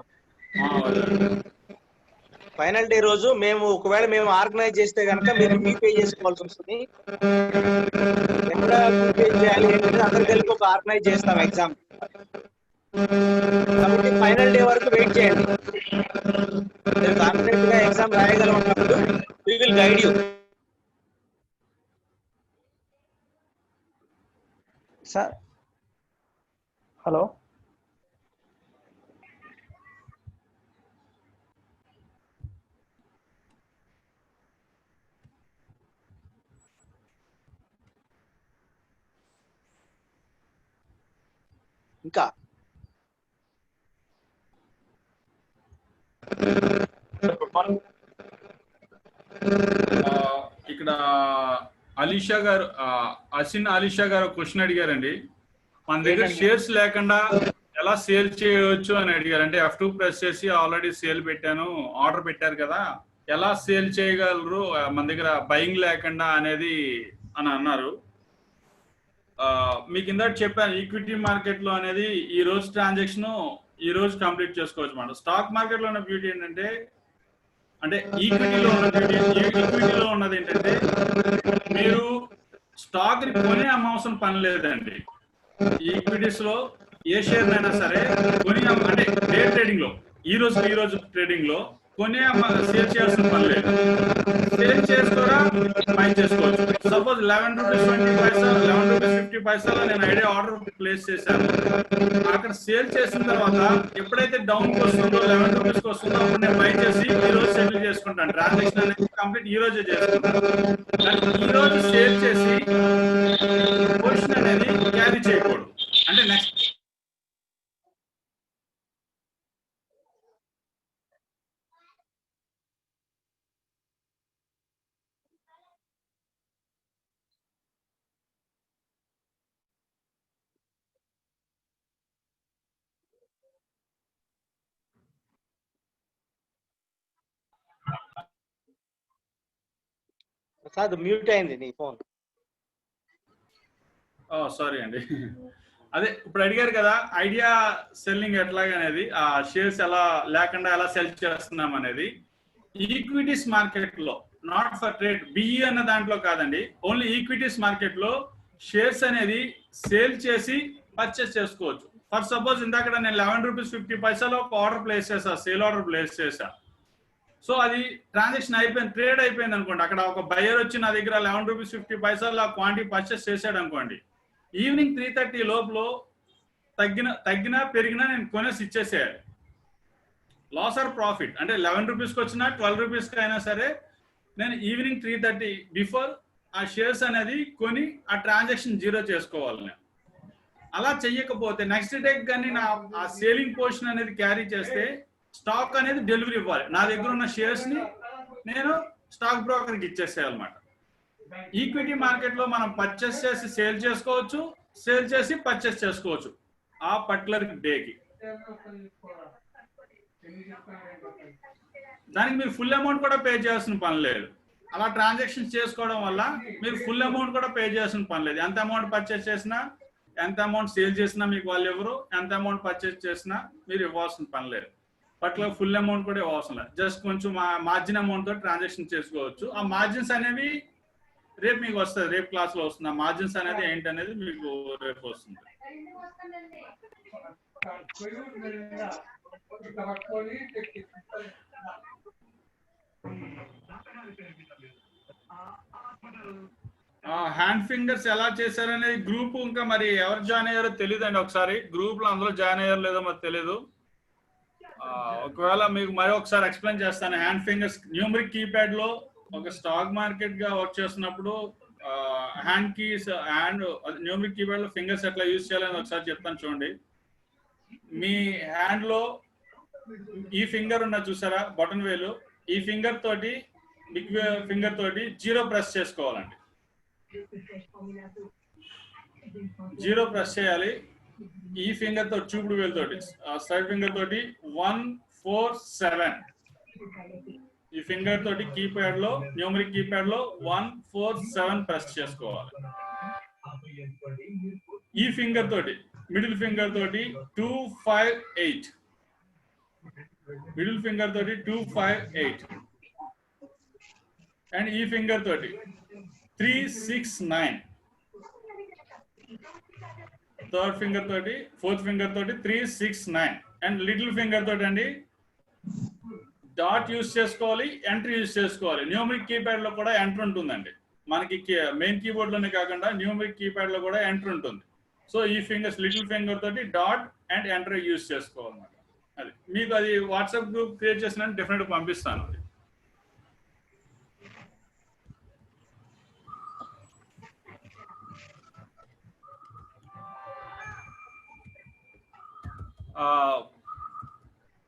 ఫైనల్ డే రోజు ఒకవేళ మేము ఆర్గనైజ్ చేస్తే కనుక మీరు ఫీ పే చేసుకోవాల్సి వస్తుంది. ఎక్కడ పే చేయాలి ఏంటంటే అందరు కలిపి ఒక ఆర్గనైజ్ చేస్తాం ఎగ్జామ్. కాబట్టి ఫైనల్ డే వరకు వెయిట్ చేయండి. మీరు కాన్ఫిడెంట్ గా ఎగ్జామ్ రాయగలమన్నప్పుడు we will guide you. Sir hello, ఇంకా ఇక్కడ అలీషా గారు, అసిన్ అలీషా గారు క్వశ్చన్ అడిగారండి. మన దగ్గర షేర్స్ లేకుండా ఎలా సేల్ చేయవచ్చు అని అడిగారు. అంటే F2 ప్రెస్ చేసి ఆల్రెడీ సేల్ పెట్టాను, ఆర్డర్ పెట్టారు కదా, ఎలా సేల్ చేయగలరు మన దగ్గర బయింగ్ లేకుండా అనేది అని అన్నారు. మీకు ఇందాక చెప్పాను, ఈక్విటీ మార్కెట్ లో అనేది ఈ రోజు ట్రాన్సాక్షన్ ఈ రోజు కంప్లీట్ చేసుకోవచ్చు అన్నమాట. స్టాక్ మార్కెట్ లో ఉన్న బ్యూటీ ఏంటంటే, అంటే ఈక్విటీలో ఉన్నది ఏంటంటే, మీరు స్టాక్ ని కొనే అమ్మవసరం పని లేదండి. ఈక్విటీస్ లో ఏ షేర్ అయినా సరే కొని అంటే డే ట్రేడింగ్ లో ఈ రోజు ట్రేడింగ్ లో కొని సేల్ చేయాల్సిన పని లేదు. సేల్ చేసి కూడా బై చేసుకోవచ్చు. సపోజ్ 11 రూపీస్ 20 పైసా 11 రూపీస్ 50 పైసాలో నేను ఐడియా ఆర్డర్ ప్లేస్ చేశాను. అక్కడ సేల్ చేసిన తర్వాత ఎప్పుడైతే డౌన్ కి వస్తుందో 11 రూపీస్ కి వస్తుందో అప్పుడు నేను బై చేసి ఈ రోజు సెటిల్ చేసుకుంటాను. ట్రాన్సాక్షన్ అనేది కంప్లీట్ ఈ రోజే చేసుకుంటాను. ఈ రోజు సేల్ చేసి పొజిషన్ అనేది క్యారీ చేయకూడదు. అంటే నెక్స్ట్ ప్రసాద్ మ్యూట్ అయింది నీ ఫోన్. సారీ అండి. అదే ఇప్పుడు అడిగారు కదా ఐడియా సెల్లింగ్ ఎట్లాగా అనేది, ఆ షేర్స్ ఎలా లేకుండా ఎలా సెల్ చేస్తున్నాం అనేది. ఈక్విటీస్ మార్కెట్ లో నాట్ ఫర్ ట్రేడ్ బిఈ అన్న దాంట్లో కాదండి, ఓన్లీ ఈక్విటీస్ మార్కెట్ లో షేర్స్ అనేది సేల్ చేసి పర్చేస్ చేసుకోవచ్చు. ఫర్ సపోజ్ ఇందాక నేను 11 రూపీస్ 50 పైసాలో ఒక ఆర్డర్ ప్లేస్ చేసా, సేల్ ఆర్డర్ ప్లేస్ చేసా. సో అది ట్రాన్సాక్షన్ అయిపోయింది, ట్రేడ్ అయిపోయింది అనుకోండి. అక్కడ ఒక బయర్ వచ్చి నా దగ్గర 11 రూపీస్ 50 పైసాలో క్వాంటిటీ పర్చేస్ చేశాడు అనుకోండి. ఈవినింగ్ 3:30 లోపల తగ్గినా పెరిగినా నేను కొనేసి ఇచ్చేసేయాలి. లాస్ ఆర్ ప్రాఫిట్ అంటే 11 రూపీస్కి వచ్చినా 12 రూపీస్కి అయినా సరే నేను ఈవినింగ్ 3:30 బిఫోర్ ఆ షేర్స్ అనేది కొని ఆ ట్రాన్సాక్షన్ జీరో చేసుకోవాలి. నేను అలా చెయ్యకపోతే నెక్స్ట్ డే కానీ నా ఆ సేలింగ్ పోర్షన్ అనేది క్యారీ చేస్తే స్టాక్ అనేది డెలివరీ ఇవ్వాలి. నా దగ్గర ఉన్న షేర్స్ ని నేను స్టాక్ బ్రోకర్కి ఇచ్చేసేయాలన్నమాట. ఈక్విటీ మార్కెట్ లో మనం పర్చేస్ చేసి సేల్ చేసుకోవచ్చు, సేల్ చేసి పర్చేస్ చేసుకోవచ్చు ఆ పర్టికులర్ డేకి. దానికి మీరు ఫుల్ అమౌంట్ కూడా పే చేయాల్సిన పని లేదు. అలా ట్రాన్సాక్షన్స్ చేసుకోవడం వల్ల మీరు ఫుల్ అమౌంట్ కూడా పే చేయాల్సిన పని లేదు. ఎంత అమౌంట్ పర్చేస్ చేసినా, ఎంత అమౌంట్ సేల్ చేసినా మీకు వాళ్ళు ఎవరు, ఎంత అమౌంట్ పర్చేస్ చేసినా మీరు ఇవ్వాల్సిన పని లేదు. పర్టికులర్ ఫుల్ అమౌంట్ కూడా ఇవ్వాల్సిన లేదు. జస్ట్ కొంచెం మార్జిన్ అమౌంట్ తో ట్రాన్సాక్షన్ చేసుకోవచ్చు. ఆ మార్జిన్స్ అనేవి రేపు మీకు వస్తుంది, రేపు క్లాస్ లో వస్తుంది. ఆ మార్జిన్స్ అనేది ఏంటి అనేది మీకు రేపు వస్తుంది. హ్యాండ్ ఫింగర్స్ ఎలా చేశారనేది గ్రూప్ ఇంకా మరి ఎవరు జాయిన్ అయ్యారో తెలియదు అండి. ఒకసారి గ్రూప్ లో అందులో జాయిన్ అయ్యారో లేదో మరి తెలియదు. ఒకవేళ మీకు మరి ఒకసారి ఎక్స్ప్లెయిన్ చేస్తాను. హ్యాండ్ ఫింగర్స్ న్యూమరిక్ కీప్యాడ్ లో ఒక స్టాక్ మార్కెట్ గా వర్క్ చేస్తున్నప్పుడు హ్యాండ్ కీస్ న్యూమరిక్ కీప్యాడ్ లో ఫింగర్స్ ఎట్లా యూజ్ చేయాలని ఒకసారి చెప్తాను చూడండి. మీ హ్యాండ్ లో ఈ ఫింగర్ ఉన్న చూసారా బటన్ వేలు, ఈ ఫింగర్ తోటి బిగ్ ఫింగర్ తోటి జీరో ప్రెస్ చేసుకోవాలండి. జీరో ప్రెస్ చేయాలి. ఈ ఫింగర్ తోటి చూపుడు వేలు తోటి సైడ్ ఫింగర్ తోటి 1 4 7 ఈ ఫింగర్ తోటి కీప్యాడ్ లో న్యూమరిక్ కీప్యాడ్ లో 1 4 7 ప్రెస్ చేసుకోవాలి. ఈ ఫింగర్ తోటి మిడిల్ ఫింగర్ తోటి 2 5 8 మిడిల్ ఫింగర్ తోటి 2 5 8 అండ్ ఈ ఫింగర్ తోటి 3 6 9 థర్డ్ ఫింగర్ తోటి ఫోర్త్ ఫింగర్ తోటి 3 6 9 అండ్ లిటిల్ ఫింగర్ తోటి అండి డాట్ యూజ్ చేసుకోవాలి, ఎంటర్ యూజ్ చేసుకోవాలి. న్యూమరిక్ కీప్యాడ్ లో కూడా ఎంటర్ ఉంటుందండి. మనకి మెయిన్ కీబోర్డ్ లోనే కాకుండా న్యూమరిక్ కీప్యాడ్ లో కూడా ఎంటర్ ఉంటుంది. సో ఈ ఫింగర్స్ లిటిల్ ఫింగర్ తోటి డాట్ అండ్ ఎంటర్ యూజ్ చేసుకోవాలన్నమాట. అది మీకు అది వాట్సాప్ గ్రూప్ క్రియేట్ చేసిన డెఫినెట్ పంపిస్తాను. అది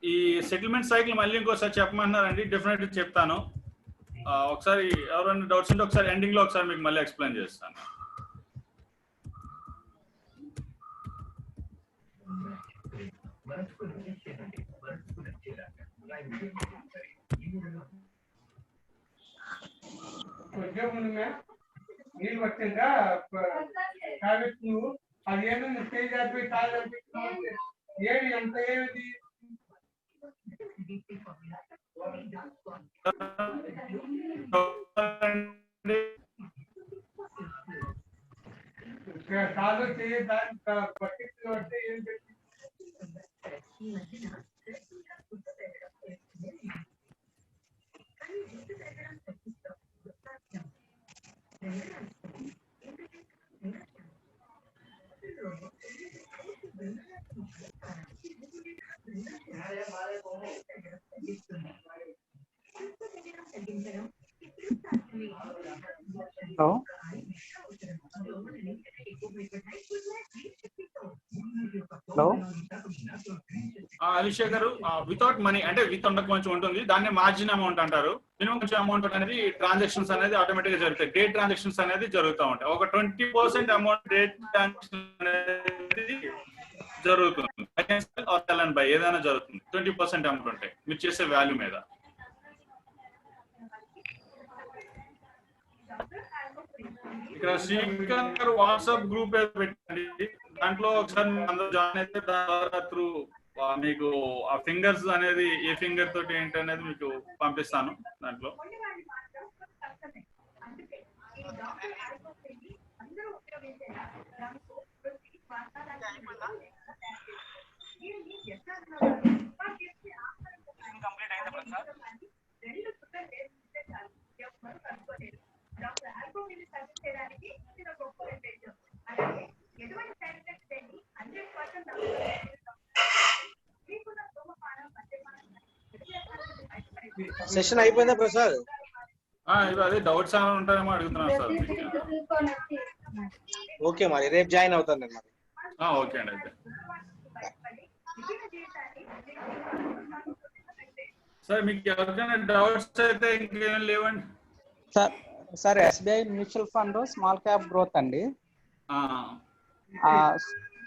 ఈ సెటిల్మెంట్ సైకిల్ మళ్ళీ ఇంకోసారి చెప్పమంటున్నారండి. డెఫినెట్ చెప్తాను. ఒకసారి ఎవరైనా డౌట్స్ ఉంటే ఒకసారి ఎండింగ్ లో ఒకసారి మీకు మళ్ళీ ఎక్స్ప్లెయిన్ చేస్తాను. నీళ్ళు వచ్చిందా కాబట్టి నువ్వు అది ఏమైనా స్టేజ్ అయిపోయి కాదు ఏది ఎంత ఏది కాదు చేయ దాని పట్టించులో అంటే ఏం పెట్టి హలో హలో అభిషేక్ గారు, వితౌట్ మనీ అంటే విత్ ఉండక కొంచెం ఉంటుంది, దాన్ని మార్జిన్ అమౌంట్ అంటారు. మినిమం కొంచెం అమౌంట్ అనేది ట్రాన్సాక్షన్స్ అనేది ఆటోమేటిక్ గా జరుగుతాయి. డే ట్రాన్సాక్షన్స్ అనేది జరుగుతూ ఉంటాయి. ఒక 20% అమౌంట్ డే ట్రాన్సాక్షన్ అనేది జరుగుతుంది. బై ఏదైనా జరుగుతుంది 20% అమౌంట్ ఉంటాయి మీరు చేసే వాల్యూ మీద. ఇక్కడ శ్రీకాంత్ గారు వాట్సాప్ గ్రూప్ పెట్టండి, దాంట్లో ఒకసారి అందరూ జాయిన్ అయితే దాని ద్వారా త్రూ మీకు ఆ ఫింగర్స్ అనేది ఏ ఫింగర్ తోటి ఏంటి అనేది మీకు పంపిస్తాను. దాంట్లో సెషన్ అయిపోయిందా ప్రసాద్? అదే డౌట్స్ ఏమైనా ఉంటాయేమో అడుగుతున్నాను సార్. ఓకే, మరి రేపు జాయిన్ అవుతాను నేను. మరి ఓకే అండి. అయితే సార్ మీకు ఎవరికైనా డౌట్స్ అయితే ఇంకేం లేవండి sir SBI mutual fund small cap growth అండి,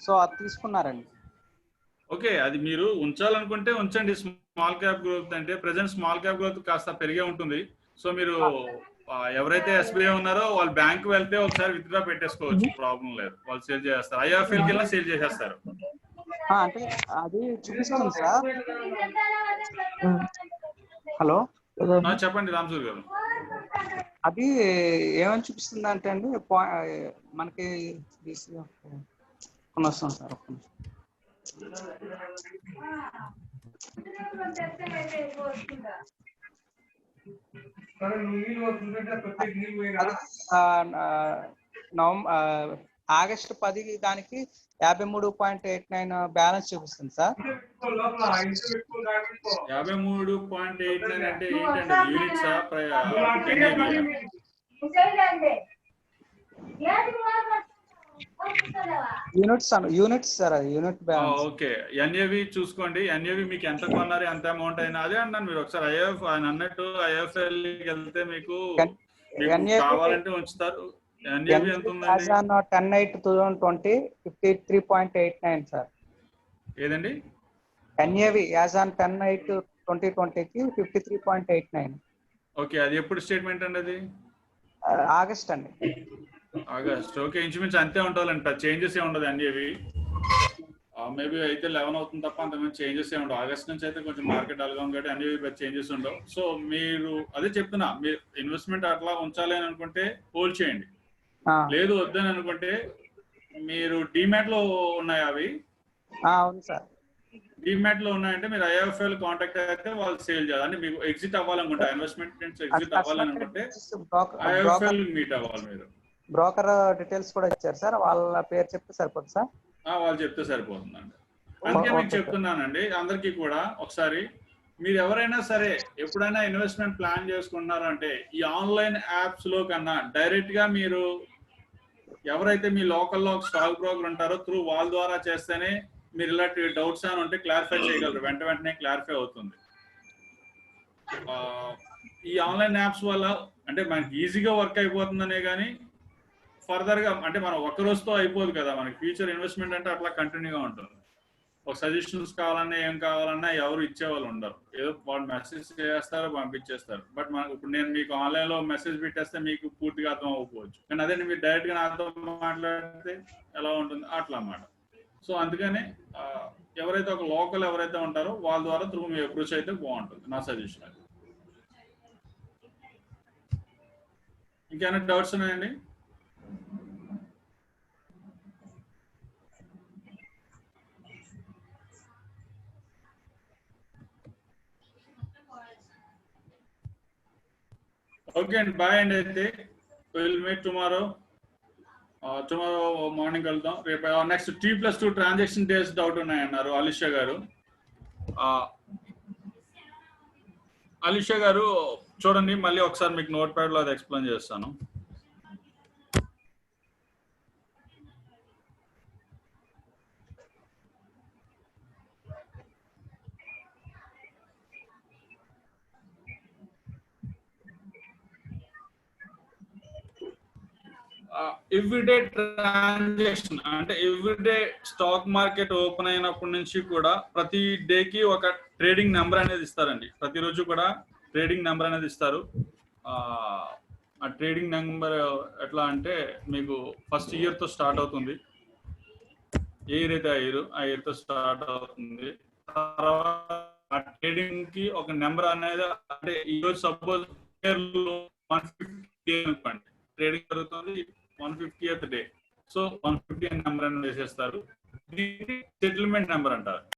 సో అది తీసుకున్నారండి. ఓకే, అది మీరు ఉంచాలనుకుంటే ఉంచండి. స్మాల్ క్యాప్ గ్రోత్ అంటే ప్రెసెంట్ స్మాల్ క్యాప్ గ్రోత్ కాస్త పెరిగే ఉంటుంది. సో మీరు ఎవరైతే ఎస్బీఐ ఉన్నారో వాళ్ళు బ్యాంక్ వెళ్తే ఒకసారి విత్డ్రా పెట్టేసుకోవచ్చు, ప్రాబ్లం లేదు. వాళ్ళు సేల్ చేస్తారు, ఐఎఫ్ఎల్కి వెళ్ళి సేల్ చేసేస్తారు. అంటే అది చూపిస్తుంది సార్. హలో చెప్పండి రామసూర్ గారు. అది ఏమని చూపిస్తుంది అంటే అండి, మనకి వస్తాం సార్. ఆగస్టు 10 దానికి 53.89 బ్యాలెన్స్ చూపిస్తుంది సార్. 53.89 అంటే ఏంటంటే యూనిట్సా? యూనిట్స్ సార్, అది యూనిట్ బ్యాలెన్స్. ఓకే, ఎన్ఏవి చూసుకోండి. ఎన్ఏవి మీకు ఎంత కొన్నారు, ఎంత అమౌంట్ అయినా అదే అన్నాను. మీరు ఒకసారి ఐఎఫ్ ఆయన అన్నట్టు ఐఎఫ్ఎల్ వెళ్తే మీకు కావాలంటే ఉంచుతారు. ఎన్ఏవి ఎంత ఉందండి? 10/8/2020 53.89 సార్. ఏదండి? ఎన్ఏవి యాజ్ ఆన్ 10/8/2020 కి 53.89. ఓకే, అది ఎప్పుడు స్టేట్మెంట్ అండి? అది ఆగస్ట్ అండి. ఆగస్ట్. ఓకే, ఇంచుమించు అంతే ఉండాలంట, చేంజెస్ ఏ ఉండదు ఎన్ఏవి. మేబీ అయితే 11 అవుతుంది తప్ప అంతమంది చేంజెస్ ఏ ఉండవు. ఆగస్ట్ నుంచి అయితే కొంచెం మార్కెట్ అలగా ఉంది కాబట్టి ఎన్ఏవి చేంజెస్ ఉండవు. సో మీరు అదే చెప్తున్నా, మీరు ఇన్వెస్ట్మెంట్ అట్లా ఉంచాలి అని అనుకుంటే హోల్డ్ చేయండి. లేదు వద్దని అనుకుంటే మీరు డిమాట్ లో ఉన్నాయి అవి. అవును సార్, డిమాట్ లో ఉన్నాయంటే మీరు ఐఎఫ్ఎల్ కాంటాక్ట్ అయితే వాళ్ళు సేల్ చేయాలి. అంటే మీకు ఎగ్జిట్ అవ్వాలనుకుంటే, ఇన్వెస్ట్మెంట్ నుంచి ఎగ్జిట్ అవ్వాలనుకుంటే ఐఎఫ్ఎల్ మీట్ అవ్వాలి మీరు. బ్రోకర్ డీటెయిల్స్ కూడా ఇచ్చారు సార్, వాళ్ళ పేరు చెప్తే సరిపోతుంది సార్. వాళ్ళు చెప్తే సరిపోతుందండి. అందుకే మీకు చెప్తున్నానండి అందరికీ కూడా, ఒకసారి మీరు ఎవరైనా సరే ఎప్పుడైనా ఇన్వెస్ట్మెంట్ ప్లాన్ చేసుకుంటున్నారంటే ఈ ఆన్లైన్ యాప్స్ లో కన్నా డైరెక్ట్ గా మీరు ఎవరైతే మీ లోకల్లో స్టాక్ బ్రోకర్ ఉంటారో త్రూ వాళ్ళ ద్వారా చేస్తేనే మీరు ఇలాంటి డౌట్స్ అని ఉంటే క్లారిఫై చేయగలరు, వెంటనే క్లారిఫై అవుతుంది. ఈ ఆన్లైన్ యాప్స్ వల్ల అంటే మనకి ఈజీగా వర్క్ అయిపోతుందనే కానీ ఫర్దర్ గా అంటే మనం ఒక్క రోజుతో అయిపోదు కదా, మనకి ఫ్యూచర్ ఇన్వెస్ట్మెంట్ అంటే అట్లా కంటిన్యూగా ఉంటుంది. ఒక సజెషన్స్ కావాలన్నా ఏం కావాలన్నా ఎవరు ఇచ్చేవాళ్ళు ఉండరు, ఏదో వాళ్ళు మెసేజ్ చేస్తారు పంపించేస్తారు. బట్ మనకు ఇప్పుడు నేను మీకు ఆన్లైన్ లో మెసేజ్ పెట్టేస్తే మీకు పూర్తిగా అర్థం అవ్వకపోవచ్చు, కానీ అదే మీరు డైరెక్ట్ గా నాతో మాట్లాడితే ఎలా ఉంటుంది అట్లా అన్నమాట. సో అందుకని ఎవరైతే ఒక లోకల్ ఎవరైతే ఉంటారో వాళ్ళ ద్వారా త్రూ మీ అప్రోచ్ అయితే బాగుంటుంది, నా సజెషన్ అది. ఇంకేమైనా డౌట్స్ ఉన్నాయండి? ఓకే అండి, బాయ్ అండి. అయితే will meet tomorrow. Tomorrow morning వెళ్దాం. రేపు next T+2 transaction days doubt ఉన్నాయన్నారు అలిషా గారు. అలిషా గారు చూడండి, మళ్ళీ ఒకసారి మీకు నోట్ ప్యాడ్ లో అది ఎక్స్ప్లెయిన్ చేస్తాను. ఎవ్రీడే ట్రాన్సాక్షన్ అంటే ఎవ్రీడే స్టాక్ మార్కెట్ ఓపెన్ అయినప్పటి నుంచి కూడా ప్రతి డేకి ఒక ట్రేడింగ్ నెంబర్ అనేది ఇస్తారండి. ప్రతిరోజు కూడా ట్రేడింగ్ నెంబర్ అనేది ఇస్తారు. ఆ ట్రేడింగ్ నెంబర్ ఎట్లా అంటే మీకు ఫస్ట్ ఇయర్ తో స్టార్ట్ అవుతుంది. ఏ ఇయర్ అయితే ఆ ఇయర్ తో స్టార్ట్ అవుతుంది. తర్వాత ఆ ట్రేడింగ్ కి ఒక నెంబర్ అనేది, అంటే ఈరోజు సపోజ్ 150 అనుకోండి, ట్రేడింగ్ జరుగుతుంది 150th డే. సో 150 నెంబర్ అని వేసేస్తారు. దీన్ని సెటిల్మెంట్ నెంబర్ అంటారు.